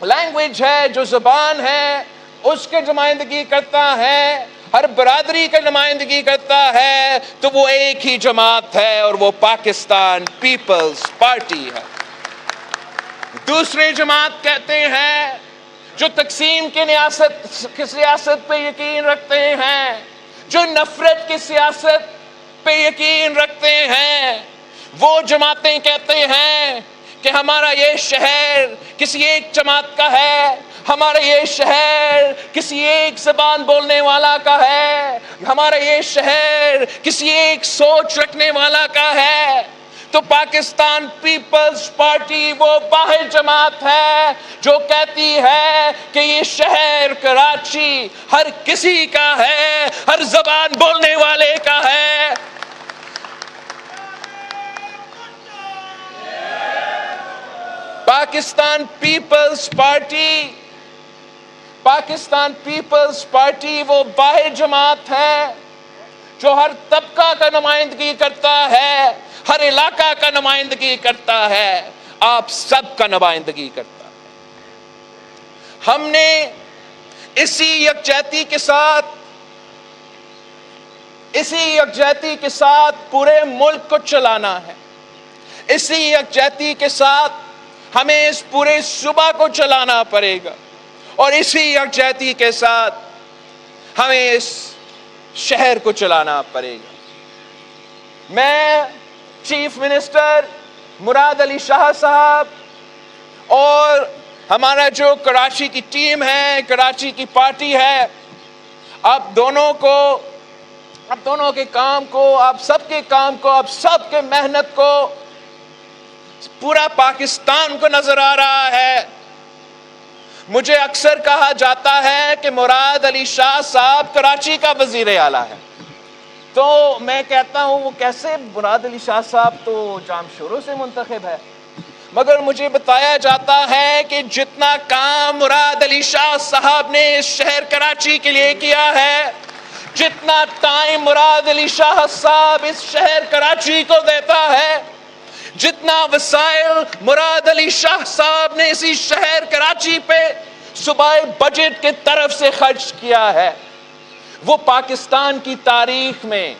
لینگویج ہے، جو زبان ہے اس کے نمائندگی کرتا ہے، ہر برادری کا نمائندگی کرتا ہے، تو وہ ایک ہی جماعت ہے اور وہ پاکستان پیپلز پارٹی ہے. دوسری جماعت کہتے ہیں جو تقسیم کی سیاست پہ یقین رکھتے ہیں، جو نفرت کی سیاست پہ یقین رکھتے ہیں، وہ جماعتیں کہتے ہیں کہ ہمارا یہ شہر کسی ایک جماعت کا ہے، ہمارا یہ شہر کسی ایک زبان بولنے والا کا ہے، ہمارا یہ شہر کسی ایک سوچ رکھنے والا کا ہے. تو پاکستان پیپلز پارٹی وہ واحد جماعت ہے جو کہتی ہے کہ یہ شہر کراچی ہر کسی کا ہے، ہر زبان بولنے والے کا ہے. پاکستان پیپلز پارٹی وہ واحد جماعت ہے جو ہر طبقہ کا نمائندگی کرتا ہے، ہر علاقہ کا نمائندگی کرتا ہے، آپ سب کا نمائندگی کرتا ہے. ہم نے اسی یکجہتی کے ساتھ پورے ملک کو چلانا ہے. اسی یکجہتی کے ساتھ ہمیں اس پورے صوبہ کو چلانا پڑے گا، اور اسی یکجہتی کے ساتھ ہمیں اس شہر کو چلانا پڑے گا. میں چیف منسٹر مراد علی شاہ صاحب اور ہمارا جو کراچی کی ٹیم ہے، کراچی کی پارٹی ہے، آپ دونوں کے کام کو، آپ سب کے کام کو، آپ سب کے محنت کو پورا پاکستان کو نظر آ رہا ہے. مجھے اکثر کہا جاتا ہے کہ مراد علی شاہ صاحب کراچی کا وزیر اعلیٰ ہے، تو میں کہتا ہوں وہ کیسے؟ مراد علی شاہ صاحب تو جام شوروں سے منتخب ہے. مگر مجھے بتایا جاتا ہے کہ جتنا کام مراد علی شاہ صاحب نے اس شہر کراچی کے لیے کیا ہے، جتنا ٹائم مراد علی شاہ صاحب اس شہر کراچی کو دیتا ہے، جتنا وسائل مراد علی شاہ صاحب نے اسی شہر کراچی پہ صوبائی بجٹ کی طرف سے خرچ کیا ہے، وہ پاکستان کی تاریخ میں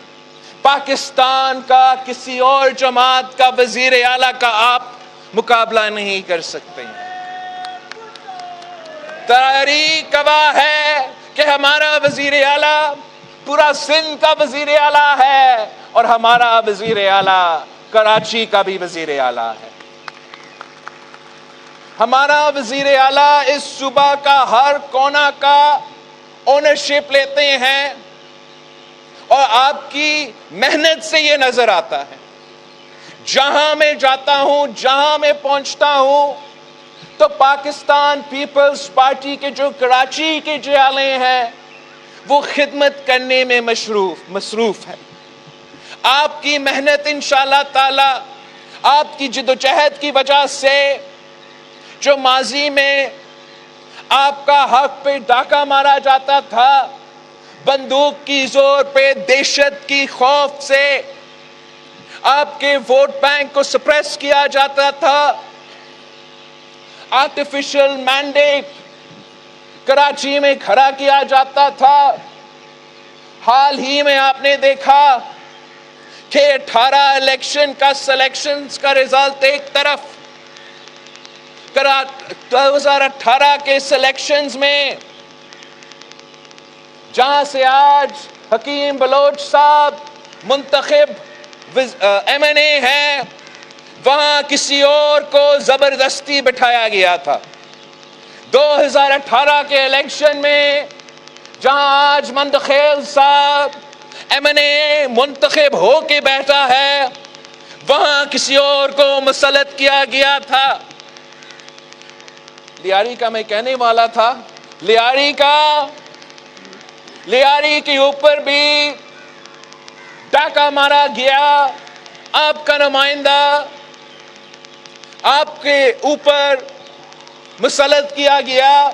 پاکستان کا کسی اور جماعت کا وزیر اعلیٰ کا آپ مقابلہ نہیں کر سکتے. تاریخ گواہ ہے کہ ہمارا وزیر اعلیٰ پورا سندھ کا وزیر اعلیٰ ہے، اور ہمارا وزیر اعلیٰ کراچی کا بھی وزیر اعلیٰ ہے. ہمارا وزیر اعلیٰ اس صوبہ کا ہر کونا کا اونرشپ لیتے ہیں، اور آپ کی محنت سے یہ نظر آتا ہے. جہاں میں جاتا ہوں، جہاں میں پہنچتا ہوں، تو پاکستان پیپلز پارٹی کے جو کراچی کے جالے ہیں وہ خدمت کرنے میں مصروف ہے. آپ کی محنت انشاءاللہ تعالی، آپ کی جدوجہد کی وجہ سے جو ماضی میں آپ کا حق پہ ڈاکہ مارا جاتا تھا، بندوق کی زور پہ دہشت کی خوف سے آپ کے ووٹ بینک کو سپریس کیا جاتا تھا. آرٹیفیشل مینڈیٹ کراچی میں کھڑا کیا جاتا تھا. حال ہی میں آپ نے دیکھا کہ 18 الیکشن کا سلیکشنز کا رزلٹ ایک طرف, 2018 کے سلیکشنز میں جہاں سے آج حکیم بلوچ صاحب منتخب ایم این اے ہیں, وہاں کسی اور کو زبردستی بٹھایا گیا تھا. 2018 کے الیکشن میں جہاں آج مندخیل صاحب ایم این اے منتخب ہو کے بیٹھا ہے, وہاں کسی اور کو مسلط کیا گیا تھا. لیاری کا میں کہنے والا تھا, لیاری کے اوپر بھی ڈاکہ مارا گیا. آپ کا نمائندہ آپ کے اوپر مسلط کیا گیا.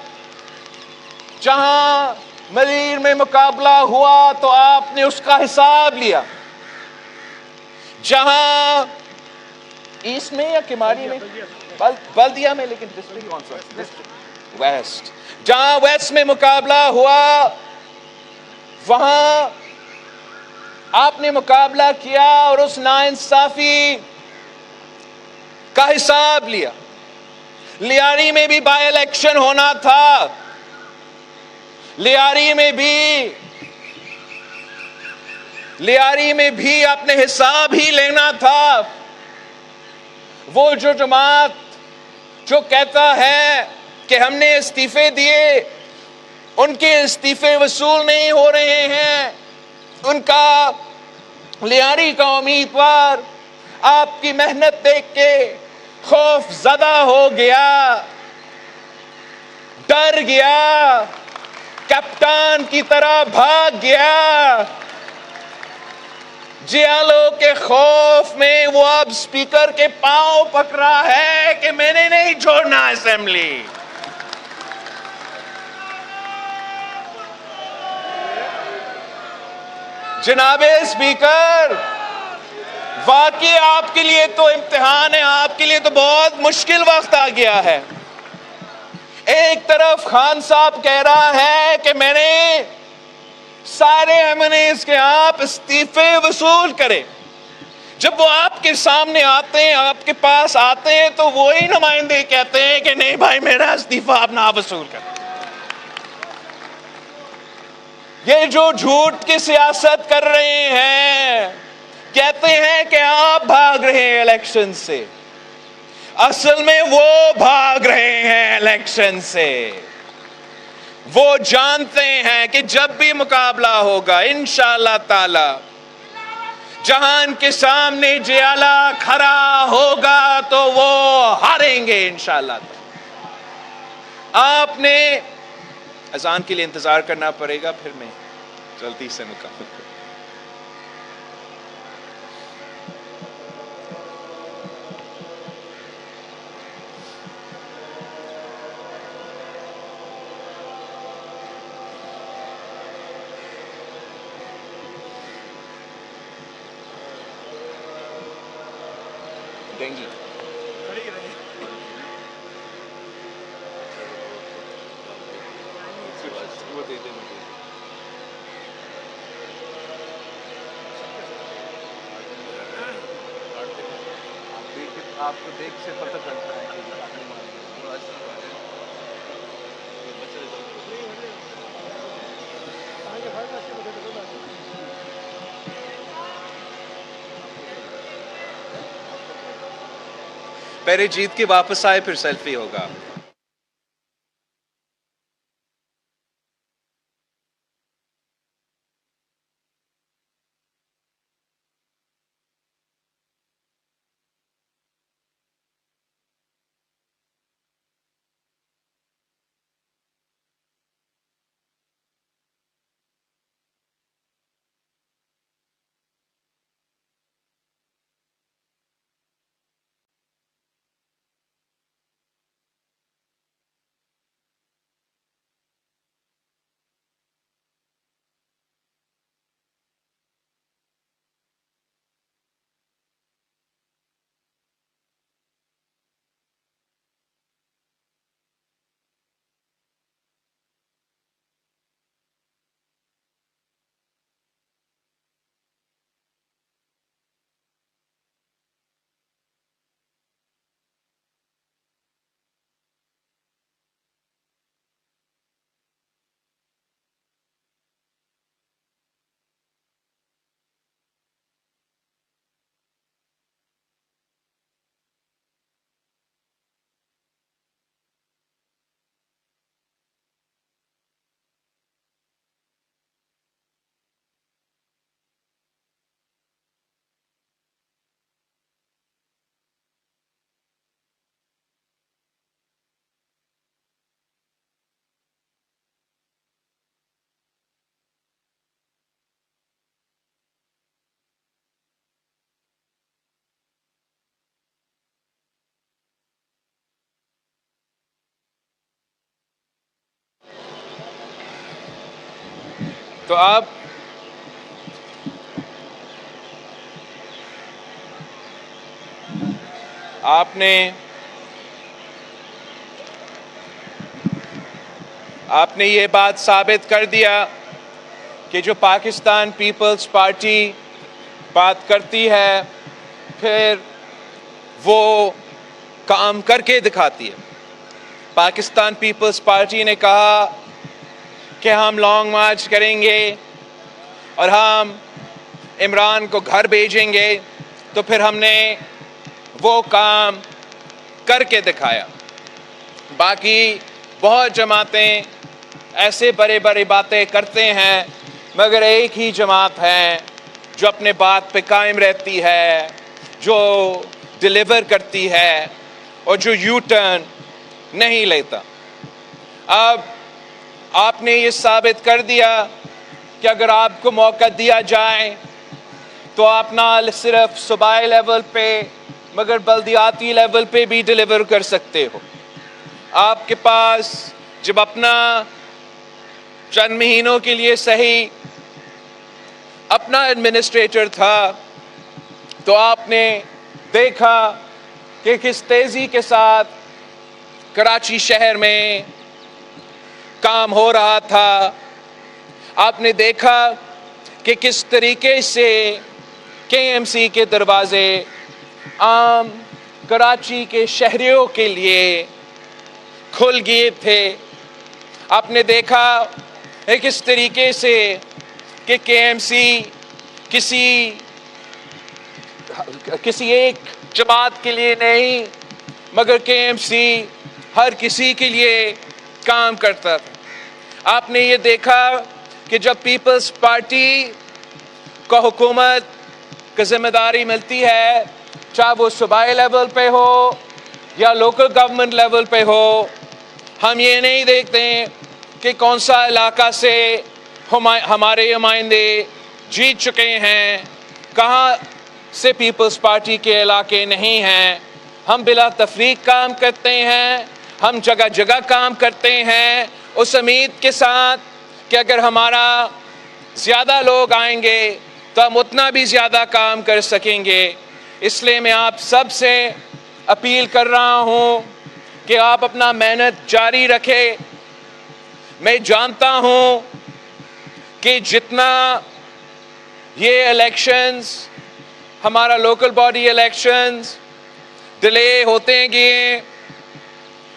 جہاں ملیر میں مقابلہ ہوا تو آپ نے اس کا حساب لیا. جہاں ایسٹ میں یا کماری میں, بلدیہ میں, لیکن ڈسٹرکٹ کون سا, ویسٹ, جہاں ویسٹ میں مقابلہ ہوا وہاں آپ نے مقابلہ کیا اور اس ناانصافی کا حساب لیا. لیاری میں بھی بائی الیکشن ہونا تھا, لیاری میں بھی اپنے حساب ہی لینا تھا. وہ جو جماعت جو کہتا ہے کہ ہم نے استعفے دیے, ان کے استعفے وصول نہیں ہو رہے ہیں, ان کا لیاری کا امیدوار آپ کی محنت دیکھ کے خوف زدہ ہو گیا, ڈر گیا, کپتان کی طرح بھاگ گیا. جیالو کے خوف میں وہ اب سپیکر کے پاؤں پکڑا ہے کہ میں نے نہیں چھوڑنا اسمبلی. جناب اسپیکر, واقعی آپ کے لیے تو امتحان ہے, آپ کے لیے تو بہت مشکل وقت آ گیا ہے. ایک طرف خان صاحب کہہ رہا ہے کہ میں نے سارے ایم این ایز کے آپ استعفے وصول کرے. جب وہ آپ کے سامنے آتے ہیں, آپ کے پاس آتے ہیں, تو وہی نمائندے کہتے ہیں کہ نہیں بھائی میرا استعفیٰ آپ نہ وصول کریں. یہ جو جھوٹ کی سیاست کر رہے ہیں, کہتے ہیں کہ آپ بھاگ رہے ہیں الیکشن سے, اصل میں وہ بھاگ رہے ہیں الیکشن سے. وہ جانتے ہیں کہ جب بھی مقابلہ ہوگا انشاءاللہ تعالی, جہاں ان کے سامنے جیالہ کھڑا ہوگا تو وہ ہاریں گے انشاءاللہ تعالی. آپ نے اذان کے لیے انتظار کرنا پڑے گا, پھر میں جلدی سے مکمل کروں. ڈینگی وہ دے دیں مجھے. آپ کو دیکھ سے پتہ چلتا ہے کہ پہلے جیت کے واپس آئے پھر سیلفی ہوگا. تو اب آپ نے یہ بات ثابت کر دیا کہ جو پاکستان پیپلز پارٹی بات کرتی ہے پھر وہ کام کر کے دکھاتی ہے. پاکستان پیپلز پارٹی نے کہا کہ ہم لانگ مارچ کریں گے اور ہم عمران کو گھر بھیجیں گے، تو پھر ہم نے وہ کام کر کے دکھایا. باقی بہت جماعتیں ایسے بڑے بڑے باتیں کرتے ہیں، مگر ایک ہی جماعت ہے جو اپنے بات پہ قائم رہتی ہے، جو ڈیلیور کرتی ہے اور جو یو ٹرن نہیں لیتا. اب آپ نے یہ ثابت کر دیا کہ اگر آپ کو موقع دیا جائے تو آپ نہ صرف صوبائی لیول پہ مگر بلدیاتی لیول پہ بھی ڈیلیور کر سکتے ہو. آپ کے پاس جب اپنا چند مہینوں کے لیے صحیح اپنا ایڈمنسٹریٹر تھا تو آپ نے دیکھا کہ کس تیزی کے ساتھ کراچی شہر میں کام ہو رہا تھا. آپ نے دیکھا کہ کس طریقے سے کے ایم سی کے دروازے عام کراچی کے شہریوں کے لیے کھل گئے تھے. آپ نے دیکھا کہ کس طریقے سے کہ کے ایم سی کسی ایک جماعت کے لیے نہیں مگر کے ایم سی ہر کسی کے لیے کام کرتا تھا. آپ نے یہ دیکھا کہ جب پیپلز پارٹی کو حکومت کی ذمہ داری ملتی ہے، چاہے وہ صوبائی لیول پہ ہو یا لوکل گورنمنٹ لیول پہ ہو، ہم یہ نہیں دیکھتے کہ کون سا علاقہ سے ہمارے نمائندے جیت چکے ہیں، کہاں سے پیپلز پارٹی کے علاقے نہیں ہیں. ہم بلا تفریق کام کرتے ہیں، ہم جگہ جگہ کام کرتے ہیں اس امید کے ساتھ کہ اگر ہمارا زیادہ لوگ آئیں گے تو ہم اتنا بھی زیادہ کام کر سکیں گے. اس لیے میں آپ سب سے اپیل کر رہا ہوں کہ آپ اپنا محنت جاری رکھیں. میں جانتا ہوں کہ جتنا یہ الیکشنز ہمارا لوکل باڈی الیکشنز ڈیلے ہوتے گئے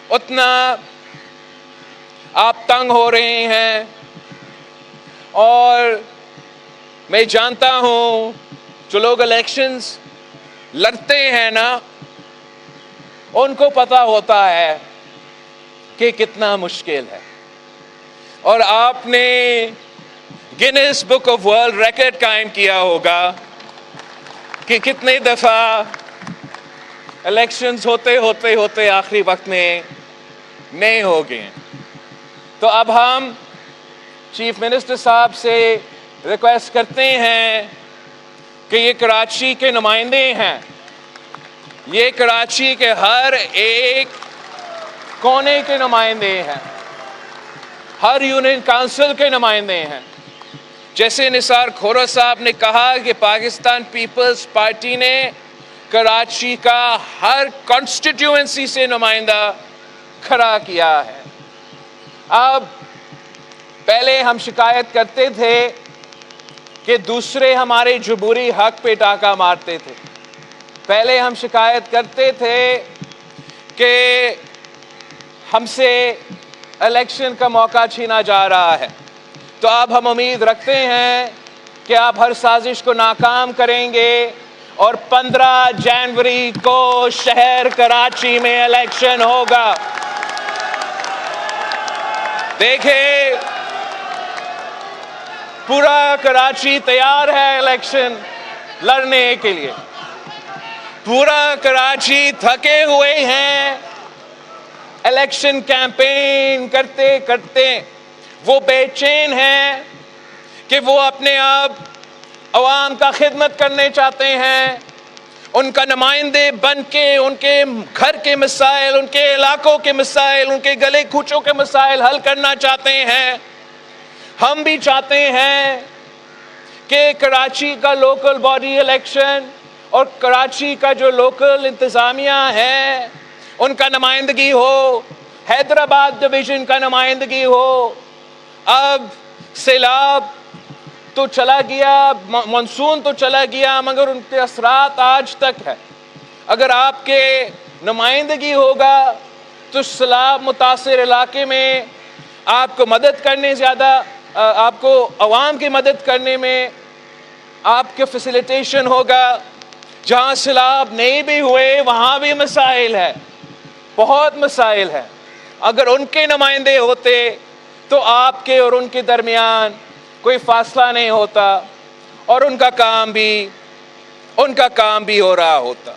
اتنا آپ تنگ ہو رہے ہیں، اور میں جانتا ہوں جو لوگ الیکشنز لڑتے ہیں نا ان کو پتہ ہوتا ہے کہ کتنا مشکل ہے. اور آپ نے Guinness book of world record قائم کیا ہوگا کہ کتنے دفعہ الیکشنز ہوتے آخری وقت میں نہیں ہو گئے. تو اب ہم چیف منسٹر صاحب سے ریکویسٹ کرتے ہیں کہ یہ کراچی کے نمائندے ہیں، یہ کراچی کے ہر ایک کونے کے نمائندے ہیں، ہر یونین کونسل کے نمائندے ہیں. جیسے نثار کھورا صاحب نے کہا کہ پاکستان پیپلز پارٹی نے کراچی کا ہر کانسٹیٹیوئنسی سے نمائندہ کھڑا کیا ہے. اب پہلے ہم شکایت کرتے تھے کہ دوسرے ہمارے جمہوری حق پہ ڈاکہ مارتے تھے، پہلے ہم شکایت کرتے تھے کہ ہم سے الیکشن کا موقع چھینا جا رہا ہے. تو اب ہم امید رکھتے ہیں کہ آپ ہر سازش کو ناکام کریں گے اور 15 جنوری کو شہر کراچی میں الیکشن ہوگا. دیکھیں پورا کراچی تیار ہے الیکشن لڑنے کے لیے، پورا کراچی تھکے ہوئے ہیں الیکشن کیمپین کرتے کرتے. وہ بے چین ہیں کہ وہ اپنے آپ عوام کا خدمت کرنے چاہتے ہیں، ان کا نمائندے بن کے ان کے گھر کے مسائل، ان کے علاقوں کے مسائل، ان کے گلے کوچوں کے مسائل حل کرنا چاہتے ہیں. ہم بھی چاہتے ہیں کہ کراچی کا لوکل باڈی الیکشن اور کراچی کا جو لوکل انتظامیہ ہے ان کا نمائندگی ہو، حیدرآباد ڈویژن کا نمائندگی ہو۔ اب سیلاب تو چلا گیا، مانسون تو چلا گیا، مگر ان کے اثرات آج تک ہے۔ اگر آپ کے نمائندگی ہوگا تو سیلاب متاثر علاقے میں آپ کو مدد کرنے آپ کو عوام کی مدد کرنے میں آپ کے فیسیلیٹیشن ہوگا۔ جہاں سیلاب نہیں بھی ہوئے وہاں بھی مسائل ہے، بہت مسائل ہے۔ اگر ان کے نمائندے ہوتے تو آپ کے اور ان کے درمیان کوئی فاصلہ نہیں ہوتا اور ان کا کام بھی ہو رہا ہوتا۔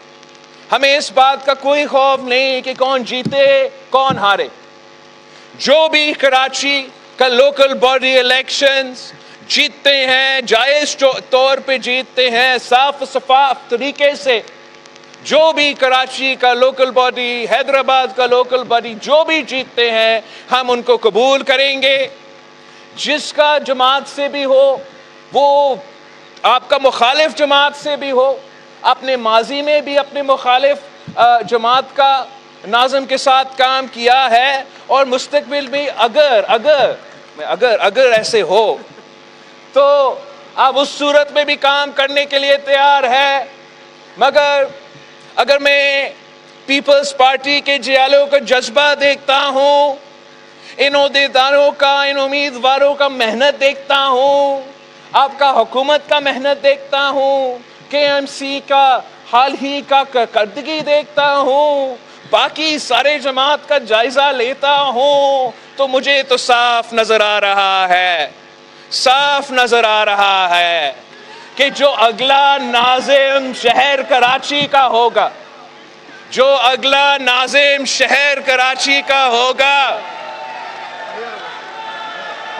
ہمیں اس بات کا کوئی خوف نہیں کہ کون جیتے کون ہارے۔ جو بھی کراچی کا لوکل باڈی الیکشنز جیتتے ہیں، جائز طور پہ جیتتے ہیں، صاف شفاف طریقے سے، جو بھی کراچی کا لوکل باڈی، حیدرآباد کا لوکل باڈی جو بھی جیتتے ہیں ہم ان کو قبول کریں گے۔ جس کا جماعت سے بھی ہو، وہ آپ کا مخالف جماعت سے بھی ہو، اپنے ماضی میں بھی اپنے مخالف جماعت کا ناظم کے ساتھ کام کیا ہے اور مستقبل بھی اگر ایسے ہو تو آپ اس صورت میں بھی کام کرنے کے لیے تیار ہے۔ مگر اگر میں پیپلز پارٹی کے جیالوں کا جذبہ دیکھتا ہوں، ان عہدیداروں کا، ان امیدواروں کا محنت دیکھتا ہوں، آپ کا حکومت کا محنت دیکھتا ہوں، کے ایم سی کا حال ہی کا کارکردگی دیکھتا ہوں، باقی سارے جماعت کا جائزہ لیتا ہوں، تو مجھے تو صاف نظر آ رہا ہے کہ جو اگلا ناظم شہر کراچی کا ہوگا،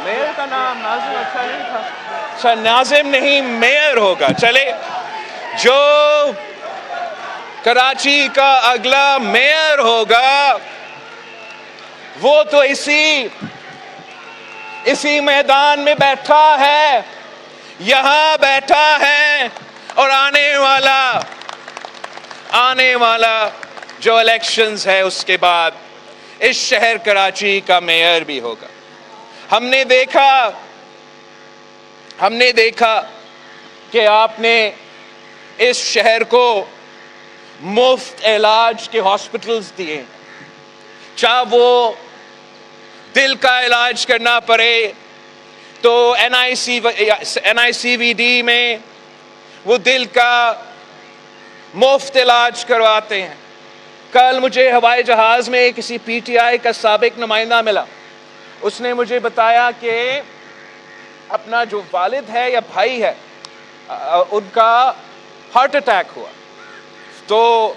میئر کا نام ناظم اچھا نہیں تھا، اچھا ناظم نہیں میئر ہوگا، چلے، جو کراچی کا اگلا میئر ہوگا وہ تو اسی میدان میں بیٹھا ہے، یہاں بیٹھا ہے، اور آنے والا جو الیکشنز ہے اس کے بعد اس شہر کراچی کا میئر بھی ہوگا۔ ہم نے دیکھا کہ آپ نے اس شہر کو مفت علاج کے ہاسپٹلز دیے، چاہے وہ دل کا علاج کرنا پڑے تو این آئی سی وی ڈی میں وہ دل کا مفت علاج کرواتے ہیں۔ کل مجھے ہوائی جہاز میں کسی پی ٹی آئی کا سابق نمائندہ ملا، اس نے مجھے بتایا کہ اپنا جو والد ہے یا بھائی ہے ان کا ہارٹ اٹیک ہوا، تو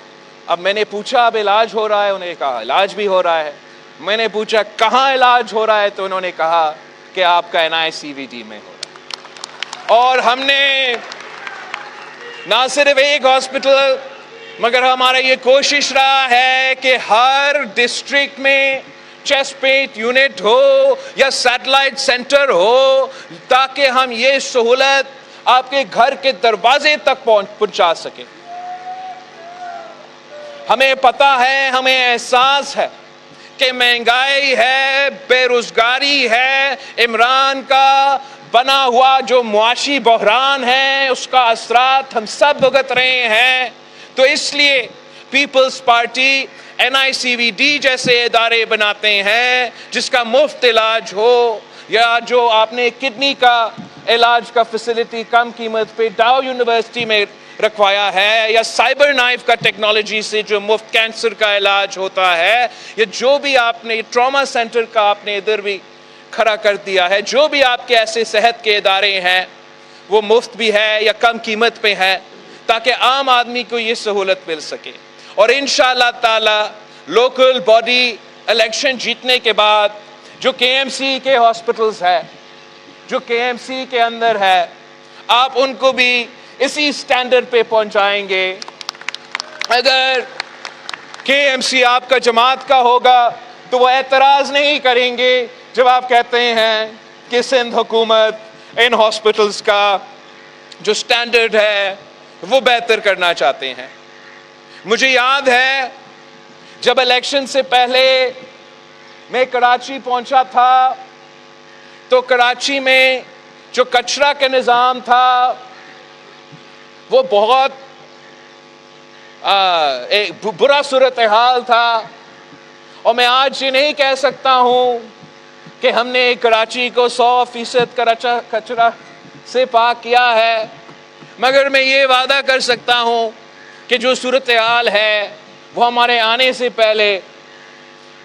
اب میں نے پوچھا اب علاج ہو رہا ہے؟ انہوں نے کہا علاج بھی ہو رہا ہے۔ میں نے پوچھا کہاں علاج ہو رہا ہے؟ تو انہوں نے کہا کہ آپ کا این آئی سی وی ڈی میں ہو رہا ہے۔ اور ہم نے نہ صرف ایک ہاسپٹل، مگر ہمارا یہ کوشش رہا ہے کہ ہر ڈسٹرکٹ میں چیسٹ پین یونٹ ہو یا سیٹلائٹ سینٹر ہو، تاکہ ہم یہ سہولت آپ کے گھر کے دروازے تک پہنچا سکیں۔ ہمیں پتہ ہے، ہمیں احساس ہے کہ مہنگائی ہے، بے روزگاری ہے، عمران کا بنا ہوا جو معاشی بحران ہے اس کا اثرات ہم سب بھگت رہے ہیں۔ تو اس لیے پیپلز پارٹی این آئی سی وی ڈی جیسے ادارے بناتے ہیں جس کا مفت علاج ہو، یا جو آپ نے کڈنی کا علاج کا فیسلٹی کم قیمت پہ ڈاؤ یونیورسٹی میں رکھوایا ہے، یا سائبر نائف کا ٹیکنالوجی سے جو مفت کینسر کا علاج ہوتا ہے، یا جو بھی آپ نے ٹراما سینٹر کا آپ نے ادھر بھی کھڑا کر دیا ہے، جو بھی آپ کے ایسے صحت کے ادارے ہیں وہ مفت بھی ہے یا کم قیمت پہ ہے، تاکہ عام آدمی کو یہ سہولت مل سکے۔ اور انشاءاللہ تعالی لوکل باڈی الیکشن جیتنے کے بعد جو کے ایم سی کے ہاسپٹلز ہے، جو کے ایم سی کے اندر ہے، آپ ان کو بھی اسی سٹینڈرڈ پہ پہنچائیں گے۔ اگر کے ایم سی آپ کا جماعت کا ہوگا تو وہ اعتراض نہیں کریں گے جب آپ کہتے ہیں کہ سندھ حکومت ان ہاسپٹلز کا جو سٹینڈرڈ ہے وہ بہتر کرنا چاہتے ہیں. مجھے یاد ہے جب الیکشن سے پہلے میں کراچی پہنچا تھا تو کراچی میں جو کچرا کا نظام تھا وہ بہت ایک برا صورتحال تھا. اور میں آج یہ نہیں کہہ سکتا ہوں کہ ہم نے کراچی کو 100% کچرا سے پاک کیا ہے، مگر میں یہ وعدہ کر سکتا ہوں کہ جو صورتحال ہے وہ ہمارے آنے سے پہلے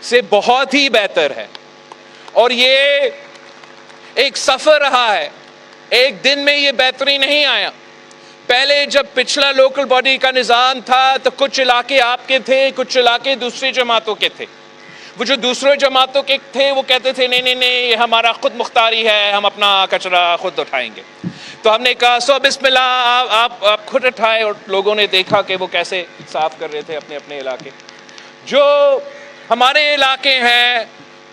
سے بہت ہی بہتر ہے. اور یہ ایک سفر رہا ہے، ایک دن میں یہ بہتری نہیں آیا. پہلے جب پچھلا لوکل باڈی کا نظام تھا تو کچھ علاقے آپ کے تھے، کچھ علاقے دوسری جماعتوں کے تھے. وہ جو دوسرے جماعتوں کے تھے وہ کہتے تھے نہیں یہ ہمارا خود مختاری ہے، ہم اپنا کچرا خود اٹھائیں گے. تو ہم نے کہا سو بسم اللہ آپ خود اٹھائے، اور لوگوں نے دیکھا کہ وہ کیسے صاف کر رہے تھے اپنے اپنے علاقے. جو ہمارے علاقے ہیں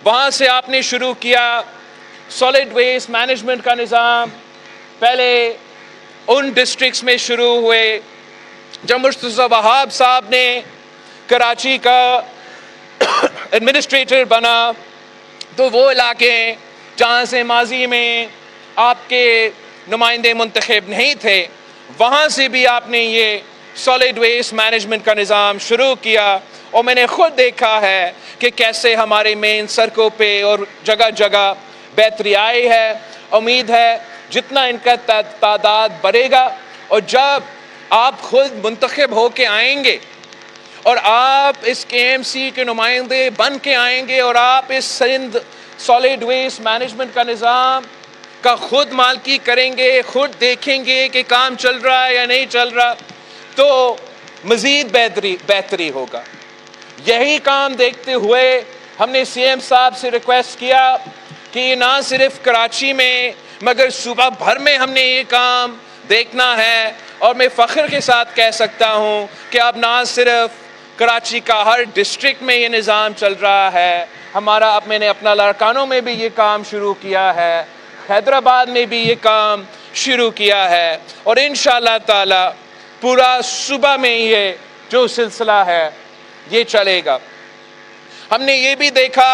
وہاں سے آپ نے شروع کیا سالڈ ویسٹ مینجمنٹ کا نظام. پہلے ان ڈسٹرکٹس میں شروع ہوئے. جب مرتضی وہاب صاحب نے کراچی کا ایڈمنسٹریٹر بنا تو وہ علاقے جہاں سے ماضی میں آپ کے نمائندے منتخب نہیں تھے وہاں سے بھی آپ نے یہ سالڈ ویسٹ مینجمنٹ کا نظام شروع کیا. اور میں نے خود دیکھا ہے کہ کیسے ہمارے مین سڑکوں پہ اور جگہ جگہ بہتری آئی ہے. امید ہے جتنا ان کا تعداد بڑھے گا اور جب آپ خود منتخب ہو کے آئیں گے اور آپ اس KMC کے نمائندے بن کے آئیں گے اور آپ اس سندھ سالڈ ویسٹ مینجمنٹ کا نظام کا خود مالکی کریں گے، خود دیکھیں گے کہ کام چل رہا ہے یا نہیں چل رہا، تو مزید بہتری ہوگا. یہی کام دیکھتے ہوئے ہم نے CM صاحب سے ریکویسٹ کیا کہ یہ نہ صرف کراچی میں مگر صوبہ بھر میں ہم نے یہ کام دیکھنا ہے. اور میں فخر کے ساتھ کہہ سکتا ہوں کہ اب نہ صرف کراچی کا ہر ڈسٹرکٹ میں یہ نظام چل رہا ہے، میں نے اپنا لاڑکانوں میں بھی یہ کام شروع کیا ہے، حیدرآباد میں بھی یہ کام شروع کیا ہے، اور انشاءاللہ تعالی پورا صوبہ میں یہ جو سلسلہ ہے یہ چلے گا. ہم نے یہ بھی دیکھا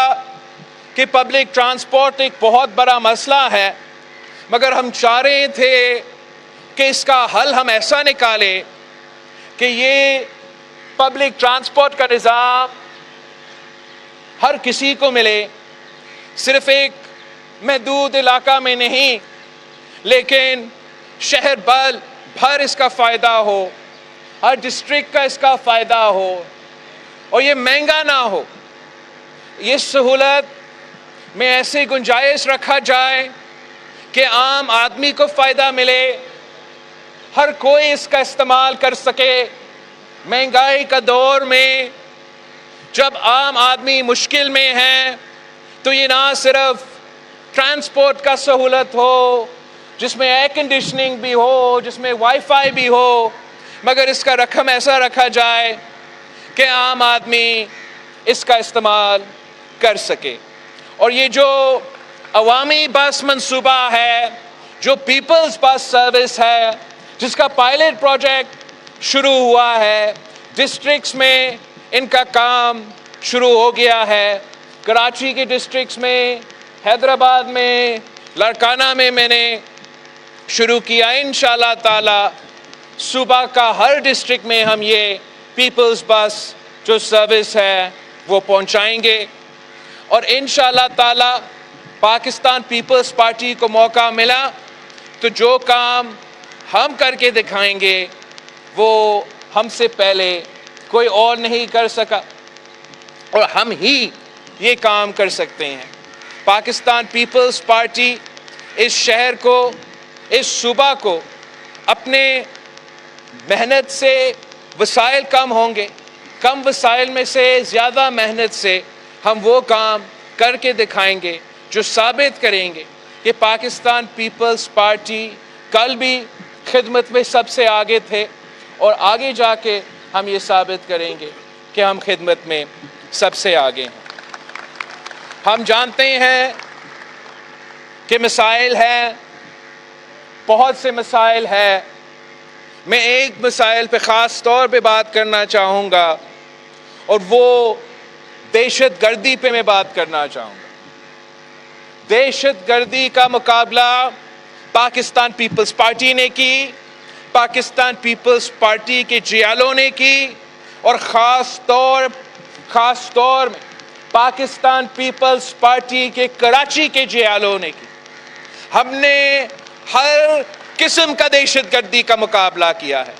کہ پبلک ٹرانسپورٹ ایک بہت بڑا مسئلہ ہے، مگر ہم چاہ رہے تھے کہ اس کا حل ہم ایسا نکالیں کہ یہ پبلک ٹرانسپورٹ کا نظام ہر کسی کو ملے، صرف ایک محدود علاقہ میں نہیں لیکن شہر بھر اس کا فائدہ ہو، ہر ڈسٹرکٹ کا اس کا فائدہ ہو، اور یہ مہنگا نہ ہو. یہ سہولت میں ایسے گنجائش رکھا جائے کہ عام آدمی کو فائدہ ملے، ہر کوئی اس کا استعمال کر سکے. مہنگائی کا دور میں جب عام آدمی مشکل میں ہے تو یہ نہ صرف ٹرانسپورٹ کا سہولت ہو جس میں ایئر کنڈیشننگ بھی ہو، جس میں وائی فائی بھی ہو، مگر اس کا رقم ایسا رکھا جائے کہ عام آدمی اس کا استعمال کر سکے. اور یہ جو عوامی بس منصوبہ ہے، جو پیپلز بس سروس ہے، جس کا پائلٹ پروجیکٹ شروع ہوا ہے، ڈسٹرکٹس میں ان کا کام شروع ہو گیا ہے. کراچی کے ڈسٹرکٹس میں، حیدرآباد میں، لاڑکانہ میں نے شروع کیا. انشاءاللہ تعالی صوبہ کا ہر ڈسٹرکٹ میں ہم یہ پیپلز بس جو سروس ہے وہ پہنچائیں گے. اور انشاءاللہ تعالی پاکستان پیپلز پارٹی کو موقع ملا تو جو کام ہم کر کے دکھائیں گے وہ ہم سے پہلے کوئی اور نہیں کر سکا اور ہم ہی یہ کام کر سکتے ہیں. پاکستان پیپلز پارٹی اس شہر کو، اس صوبہ کو اپنے محنت سے، وسائل کم ہوں گے، کم وسائل میں سے زیادہ محنت سے ہم وہ کام کر کے دکھائیں گے جو ثابت کریں گے کہ پاکستان پیپلز پارٹی کل بھی خدمت میں سب سے آگے تھے اور آگے جا کے ہم یہ ثابت کریں گے کہ ہم خدمت میں سب سے آگے ہیں. ہم جانتے ہیں کہ مسائل ہیں, بہت سے مسائل ہیں. میں ایک مسائل پہ خاص طور پہ بات کرنا چاہوں گا, اور وہ دہشت گردی پہ میں بات کرنا چاہوں گا. دہشت گردی کا مقابلہ پاکستان پیپلز پارٹی نے کی, پاکستان پیپلز پارٹی کے جیالوں نے کی, اور خاص طور میں پاکستان پیپلز پارٹی کے کراچی کے جیالوں نے کی. ہم نے ہر قسم کا دہشت گردی کا مقابلہ کیا ہے.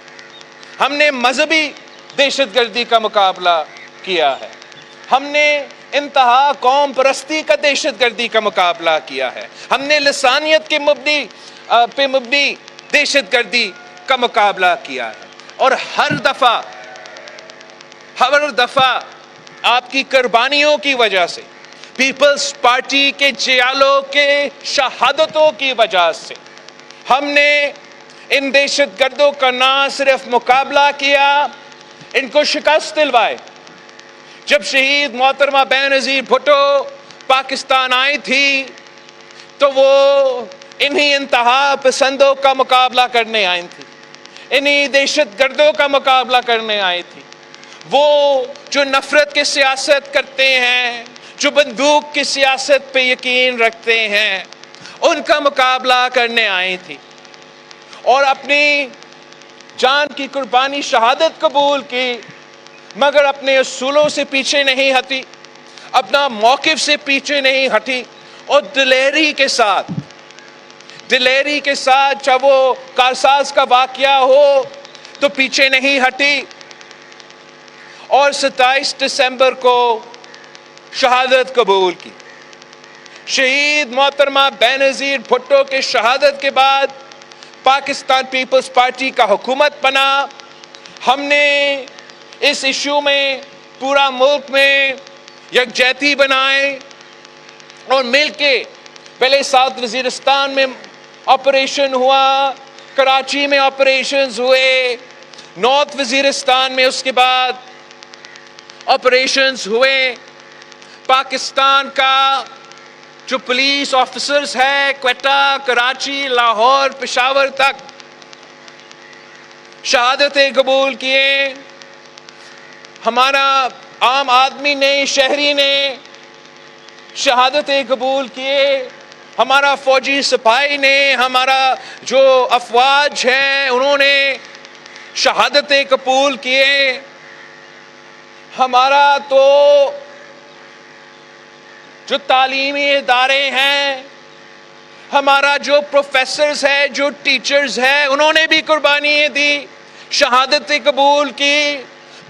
ہم نے مذہبی دہشت گردی کا مقابلہ کیا ہے. ہم نے انتہا قوم پرستی کا دہشت گردی کا مقابلہ کیا ہے. ہم نے لسانیت کے پہ مبنی دہشت گردی کا مقابلہ کیا ہے. اور ہر دفعہ آپ کی قربانیوں کی وجہ سے, پیپلز پارٹی کے جیالوں کے شہادتوں کی وجہ سے, ہم نے ان دہشت گردوں کا نہ صرف مقابلہ کیا, ان کو شکست دلوائے. جب شہید محترمہ بینظیر بھٹو پاکستان آئی تھی تو وہ انہی انتہا پسندوں کا مقابلہ کرنے آئی تھی, انہی دہشت گردوں کا مقابلہ کرنے آئی تھی. وہ جو نفرت کی سیاست کرتے ہیں, جو بندوق کی سیاست پہ یقین رکھتے ہیں, ان کا مقابلہ کرنے آئی تھی, اور اپنی جان کی قربانی شہادت قبول کی, مگر اپنے اصولوں سے پیچھے نہیں ہٹی, اپنا موقف سے پیچھے نہیں ہٹی, اور دلیری کے ساتھ چاہے وہ کارساز کا واقعہ ہو تو پیچھے نہیں ہٹی, اور 27 دسمبر کو شہادت قبول کی. شہید محترمہ بینظیر بھٹو کے شہادت کے بعد پاکستان پیپلز پارٹی کا حکومت بنا. ہم نے اس ایشو میں پورا ملک میں یکجہتی بنائے, اور مل کے پہلے ساؤتھ وزیرستان میں آپریشن ہوا, کراچی میں آپریشنز ہوئے, نارتھ وزیرستان میں اس کے بعد آپریشنز ہوئے. پاکستان کا جو پولیس آفیسرز ہے کوئٹہ, کراچی, لاہور, پشاور تک شہادتیں قبول کیے. ہمارا عام آدمی نے, شہری نے شہادتیں قبول کیے. ہمارا فوجی سپاہی نے, ہمارا جو افواج ہیں انہوں نے شہادتیں قبول کیے. ہمارا تو جو تعلیمی ادارے ہیں, ہمارا جو پروفیسرز ہیں, جو ٹیچرز ہیں, انہوں نے بھی قربانیاں دی, شہادتیں قبول کی.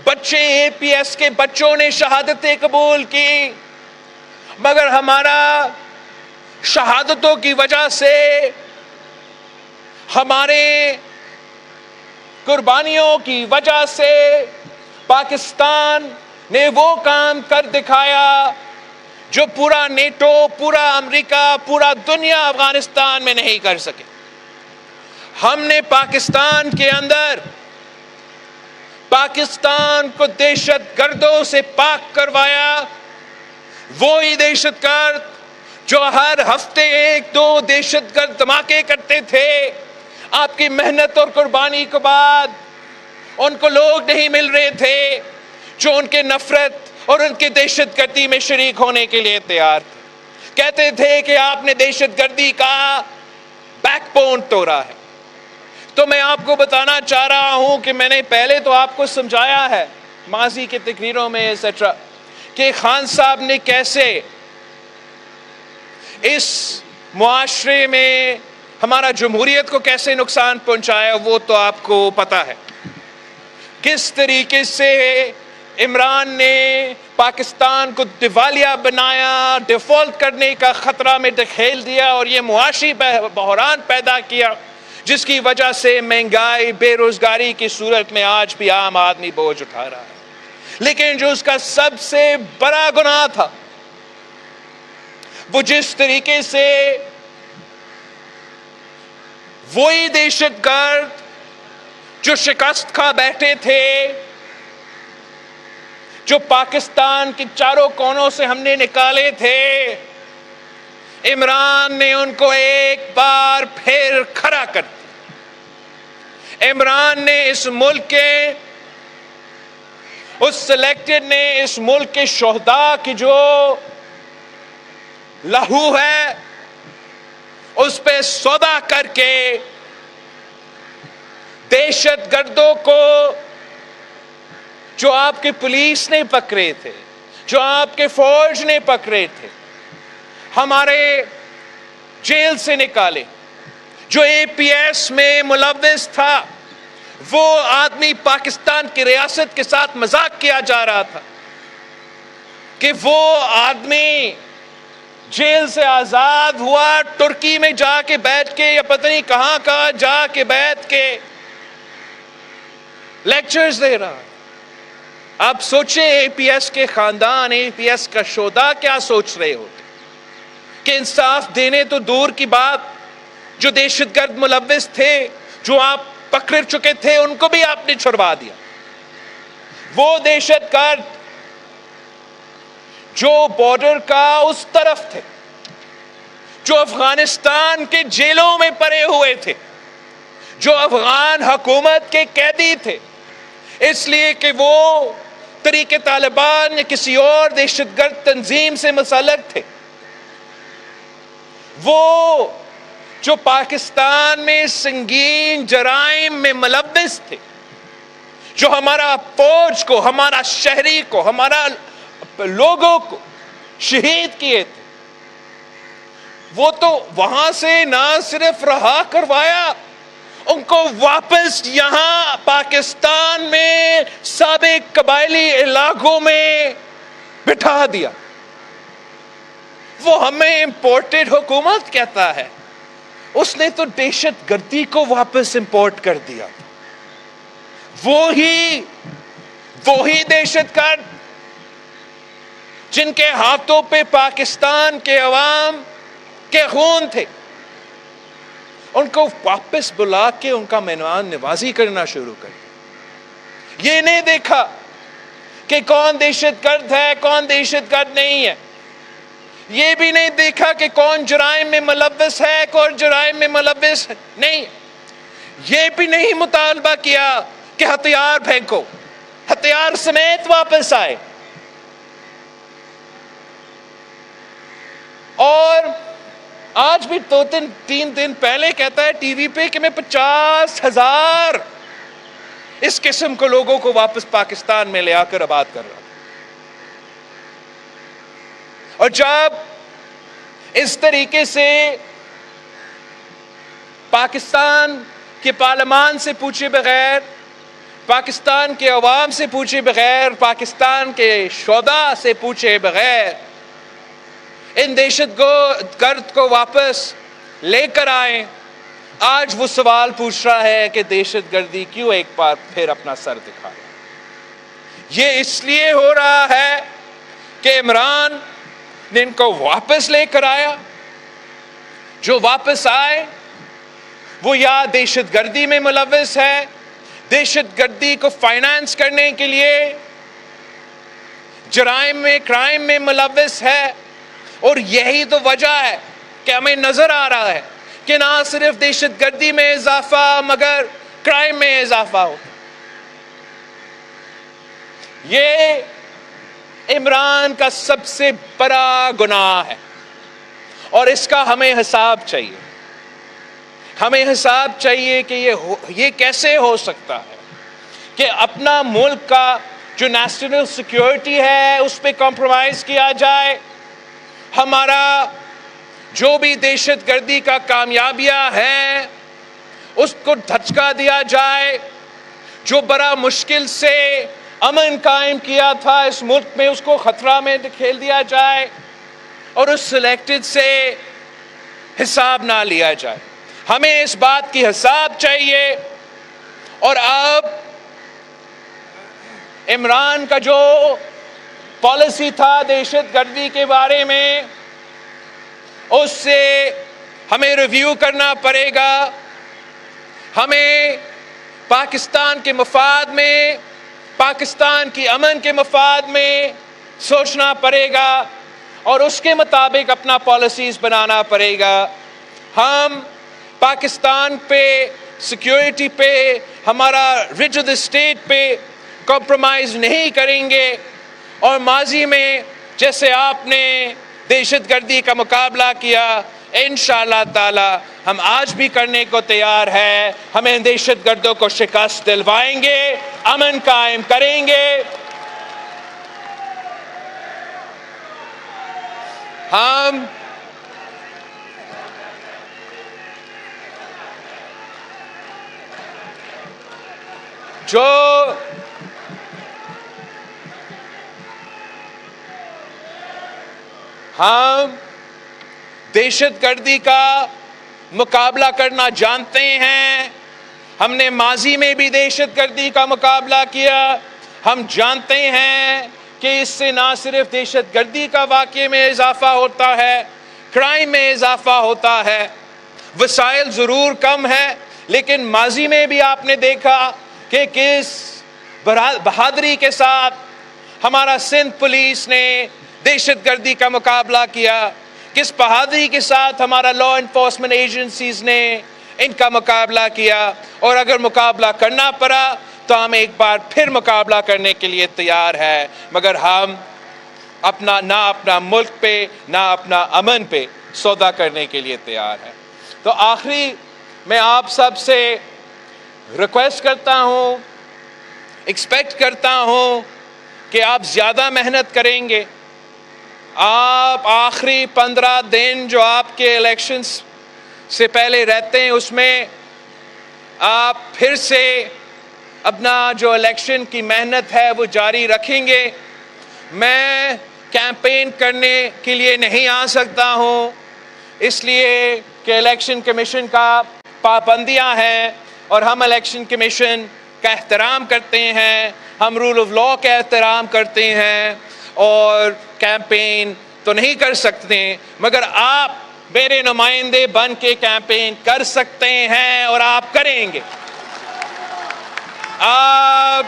بچے APS کے بچوں نے شہادتیں قبول کی. مگر ہمارا شہادتوں کی وجہ سے, ہمارے قربانیوں کی وجہ سے پاکستان نے وہ کام کر دکھایا جو پورا نیٹو, پورا امریکہ, پورا دنیا افغانستان میں نہیں کر سکے. ہم نے پاکستان کے اندر پاکستان کو دہشت گردوں سے پاک کروایا. وہی دہشت گرد جو ہر ہفتے 1-2 دہشت گرد دھماکے کرتے تھے, آپ کی محنت اور قربانی کے بعد ان کو لوگ نہیں مل رہے تھے جو ان کے نفرت اور ان کے دہشت گردی میں شریک ہونے کے لیے تیار تھے. کہتے تھے کہ آپ نے دہشت گردی کا بیک بون توڑا ہے. تو میں آپ کو بتانا چاہ رہا ہوں کہ میں نے پہلے تو آپ کو سمجھایا ہے ماضی کے تقریروں میں ایٹسٹرا کہ خان صاحب نے کیسے اس معاشرے میں ہمارا جمہوریت کو کیسے نقصان پہنچایا, وہ تو آپ کو پتا ہے. کس طریقے سے عمران نے پاکستان کو دیوالیہ بنایا, ڈیفالٹ کرنے کا خطرہ میں دھکیل دیا, اور یہ معاشی بحران پیدا کیا جس کی وجہ سے مہنگائی, بے روزگاری کی صورت میں آج بھی عام آدمی بوجھ اٹھا رہا ہے. لیکن جو اس کا سب سے بڑا گناہ تھا, وہ جس طریقے سے وہی دہشت گرد جو شکست کھا بیٹھے تھے, جو پاکستان کے چاروں کونوں سے ہم نے نکالے تھے, عمران نے ان کو ایک بار پھر کھڑا کر دیا۔ عمران نے اس ملک کے اس سلیکٹڈ نے اس ملک کے شہداء کی جو لہو ہے اس پہ سودا کر کے دہشت گردوں کو جو آپ کے پولیس نے پکڑے تھے، جو آپ کے فوج نے پکڑے تھے، ہمارے جیل سے نکالے، جو اے پی ایس میں ملوث تھا، وہ آدمی پاکستان کی ریاست کے ساتھ مذاق کیا جا رہا تھا کہ وہ آدمی جیل سے آزاد ہوا، ترکی میں جا کے بیٹھ کے یا پتہ نہیں کہاں جا کے بیٹھ کے لیکچرز دے رہا۔ آپ سوچیں اے پی ایس کے خاندان، اے پی ایس کا شہداء کیا سوچ رہے ہوتے کہ انصاف دینے تو دور کی بات، جو دہشت گرد ملوث تھے، جو آپ پکڑ چکے تھے، ان کو بھی آپ نے چھڑوا دیا۔ وہ دہشت گرد جو بارڈر کا اس طرف تھے، جو افغانستان کے جیلوں میں پڑے ہوئے تھے، جو افغان حکومت کے قیدی تھے اس لیے کہ وہ طریق طالبان یا کسی اور دہشت گرد تنظیم سے منسلک تھے، وہ جو پاکستان میں سنگین جرائم میں ملوث تھے، جو ہمارا فوج کو، ہمارا شہری کو، ہمارا لوگوں کو شہید کیے تھے، وہ تو وہاں سے نہ صرف رہا کروایا، ان کو واپس یہاں پاکستان میں سابق قبائلی علاقوں میں بٹھا دیا۔ وہ ہمیں امپورٹڈ حکومت کہتا ہے، اس نے تو دہشت گردی کو واپس امپورٹ کر دیا۔ وہی دہشت گرد جن کے ہاتھوں پہ پاکستان کے عوام کے خون تھے، ان کو واپس بلا کے ان کا مہمان نوازی کرنا شروع کر دیا۔ یہ نہیں دیکھا کہ کون دہشت گرد ہے، کون دہشت گرد نہیں ہے۔ یہ بھی نہیں دیکھا کہ کون جرائم میں ملوث ہے، کون جرائم میں ملوث نہیں۔ یہ بھی نہیں مطالبہ کیا کہ ہتھیار پھینکو، ہتھیار سمیت واپس آئے۔ اور آج بھی 2-3 دن پہلے کہتا ہے ٹی وی پہ کہ میں 50,000 اس قسم کے لوگوں کو واپس پاکستان میں لے آ کر آباد کر رہا ہوں۔ اور جب اس طریقے سے پاکستان کے پارلیمان سے پوچھے بغیر، پاکستان کے عوام سے پوچھے بغیر، پاکستان کے شہداء سے پوچھے بغیر ان دہشت گرد کو واپس لے کر آئیں، آج وہ سوال پوچھ رہا ہے کہ دہشت گردی کیوں ایک بار پھر اپنا سر دکھا رہا ہے۔ یہ اس لیے ہو رہا ہے کہ عمران نے ان کو واپس لے کر آیا، جو واپس آئے وہ یا دہشت گردی میں ملوث ہے، دہشت گردی کو فائنانس کرنے کے لیے کرائم میں ملوث ہے۔ اور یہی تو وجہ ہے کہ ہمیں نظر آ رہا ہے کہ نہ صرف دہشت گردی میں اضافہ مگر کرائم میں اضافہ ہو۔ یہ عمران کا سب سے بڑا گناہ ہے اور اس کا ہمیں حساب چاہیے۔ ہمیں حساب چاہیے کہ یہ کیسے ہو سکتا ہے کہ اپنا ملک کا جو نیشنل سیکیورٹی ہے اس پہ کمپرومائز کیا جائے، ہمارا جو بھی دہشت گردی کا کامیابیاں ہیں اس کو دھچکا دیا جائے، جو بڑا مشکل سے امن قائم کیا تھا اس ملک میں اس کو خطرہ میں دھکیل دیا جائے اور اس سلیکٹڈ سے حساب نہ لیا جائے۔ ہمیں اس بات کی حساب چاہیے۔ اور اب عمران کا جو پالیسی تھا دہشت گردی کے بارے میں، اس سے ہمیں ریویو کرنا پڑے گا۔ ہمیں پاکستان کے مفاد میں، پاکستان کی امن کے مفاد میں سوچنا پڑے گا اور اس کے مطابق اپنا پالیسیز بنانا پڑے گا. ہم پاکستان پہ، سیکیورٹی پہ، ہمارا ریچ آف دا اسٹیٹ پہ کمپرومائز نہیں کریں گے. اور ماضی میں جیسے آپ نے دہشت گردی کا مقابلہ کیا، انشاءاللہ تعالی ہم آج بھی کرنے کو تیار ہیں. ہمیں دہشت گردوں کو شکست دلوائیں گے، امن قائم کریں گے. ہم دہشت گردی کا مقابلہ کرنا جانتے ہیں. ہم نے ماضی میں بھی دہشت گردی کا مقابلہ کیا. ہم جانتے ہیں کہ اس سے نہ صرف دہشت گردی کا واقعے میں اضافہ ہوتا ہے، کرائم میں اضافہ ہوتا ہے. وسائل ضرور کم ہے، لیکن ماضی میں بھی آپ نے دیکھا کہ کس بہادری کے ساتھ ہمارا سندھ پولیس نے دہشت گردی کا مقابلہ کیا، کس بہادری کے ساتھ ہمارا لا انفورسمنٹ ایجنسیز نے ان کا مقابلہ کیا. اور اگر مقابلہ کرنا پڑا تو ہم ایک بار پھر مقابلہ کرنے کے لیے تیار ہے، مگر ہم نہ اپنا ملک پہ نہ اپنا امن پہ سودا کرنے کے لیے تیار ہے. تو آخری میں آپ سب سے ریکویسٹ کرتا ہوں، ایکسپیکٹ کرتا ہوں کہ آپ زیادہ محنت کریں گے. آپ آخری 15 دن جو آپ کے الیکشنز سے پہلے رہتے ہیں، اس میں آپ پھر سے اپنا جو الیکشن کی محنت ہے وہ جاری رکھیں گے. میں کیمپین کرنے کے لیے نہیں آ سکتا ہوں، اس لیے کہ الیکشن کمیشن کا پابندیاں ہیں، اور ہم الیکشن کمیشن کا احترام کرتے ہیں، ہم رول آف لا کا احترام کرتے ہیں، اور کیمپین تو نہیں کر سکتے، مگر آپ میرے نمائندے بن کے کیمپین کر سکتے ہیں، اور آپ کریں گے. آپ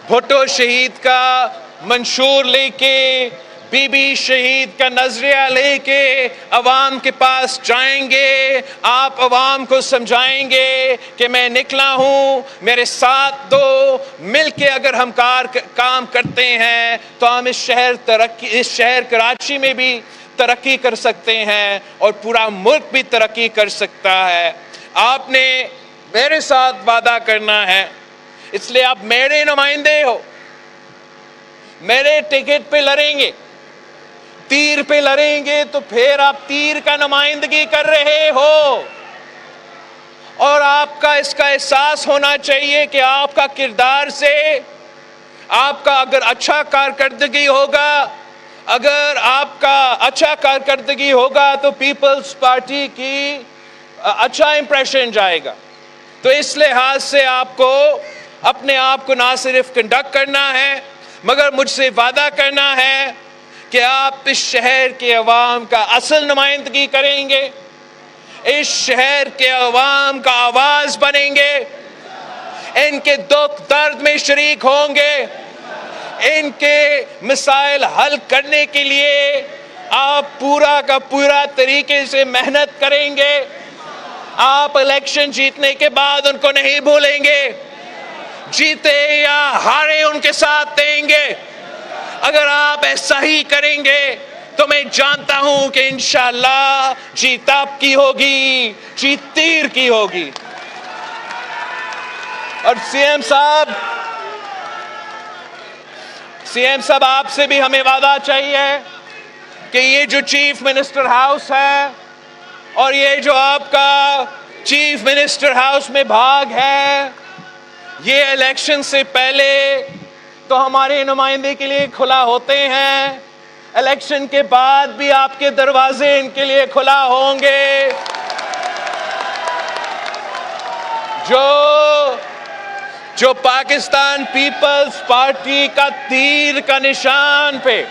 بھٹو شہید کا منشور لے کے، بی بی شہید کا نظریہ لے کے عوام کے پاس جائیں گے. آپ عوام کو سمجھائیں گے کہ میں نکلا ہوں، میرے ساتھ دو، مل کے اگر ہم کام کرتے ہیں تو ہم اس شہر کراچی میں بھی ترقی کر سکتے ہیں، اور پورا ملک بھی ترقی کر سکتا ہے. آپ نے میرے ساتھ وعدہ کرنا ہے، اس لیے آپ میرے نمائندے ہو. میرے ٹکٹ پہ لڑیں گے، تیر پہ لڑیں گے، تو پھر آپ تیر کا نمائندگی کر رہے ہو. اور آپ کا اس کا احساس ہونا چاہیے کہ آپ کا کردار سے، آپ کا اگر اچھا کارکردگی ہوگا، اگر آپ کا اچھا کارکردگی ہوگا تو پیپلز پارٹی کی اچھا امپریشن جائے گا. تو اس لحاظ سے آپ کو اپنے آپ کو نہ صرف کنڈکٹ کرنا ہے، مگر مجھ سے وعدہ کرنا ہے کہ آپ اس شہر کے عوام کا اصل نمائندگی کریں گے، اس شہر کے عوام کا آواز بنیں گے، ان کے دکھ درد میں شریک ہوں گے، ان کے مسائل حل کرنے کے لیے آپ پورا کا پورا طریقے سے محنت کریں گے. آپ الیکشن جیتنے کے بعد ان کو نہیں بھولیں گے، جیتے یا ہارے ان کے ساتھ دیں گے. اگر آپ ایسا ہی کریں گے تو میں جانتا ہوں کہ انشاءاللہ جیت آپ کی ہوگی، جیت تیر کی ہوگی. اور سی ایم صاحب آپ سے بھی ہمیں وعدہ چاہیے کہ یہ جو چیف منسٹر ہاؤس ہے، اور یہ جو آپ کا چیف منسٹر ہاؤس میں بھاگ ہے، یہ الیکشن سے پہلے تو ہمارے نمائندے کے لیے کھلا ہوتے ہیں، الیکشن کے بعد بھی آپ کے دروازے ان کے لیے کھلا ہوں گے. جو پاکستان پیپلز پارٹی کا تیر کا نشان پہ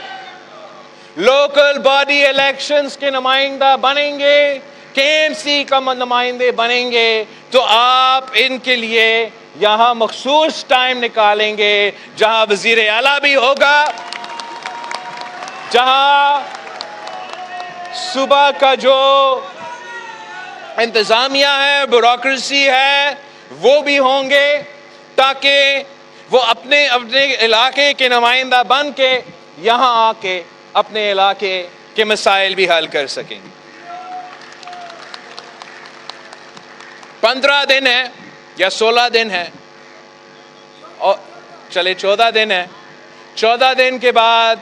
لوکل باڈی الیکشنز کے نمائندہ بنیں گے، KMC کا نمائندے بنیں گے تو آپ ان کے لیے یہاں مخصوص ٹائم نکالیں گے جہاں وزیر اعلیٰ بھی ہوگا، جہاں صوبہ کا جو انتظامیہ ہے، بیوروکریسی ہے، وہ بھی ہوں گے، تاکہ وہ اپنے علاقے کے نمائندہ بن کے یہاں آ کے اپنے علاقے کے مسائل بھی حل کر سکیں گے۔ 15 دن ہے یا 16 دن ہے، اور چلے 14 دن ہے، 14 دن کے بعد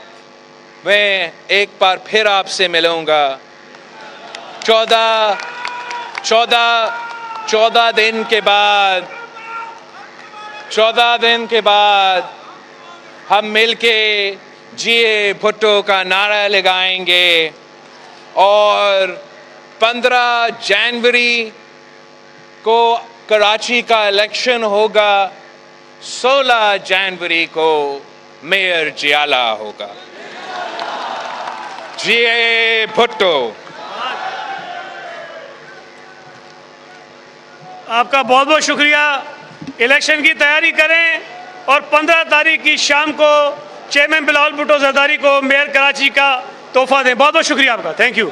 میں ایک بار پھر آپ سے ملوں گا۔ 14 دن کے بعد ہم مل کے جیے بھٹو کا نعرہ لگائیں گے، اور 15 جنوری کو کراچی کا الیکشن ہوگا، 16 جنوری کو میئر جیالہ ہوگا۔ جیے بھٹو۔ آپ کا بہت بہت شکریہ۔ الیکشن کی تیاری کریں اور 15 تاریخ کی شام کو چیئرمین بلاول بھٹو زرداری کو میئر کراچی کا تحفہ دیں۔ بہت بہت شکریہ آپ کا، تھینک یو۔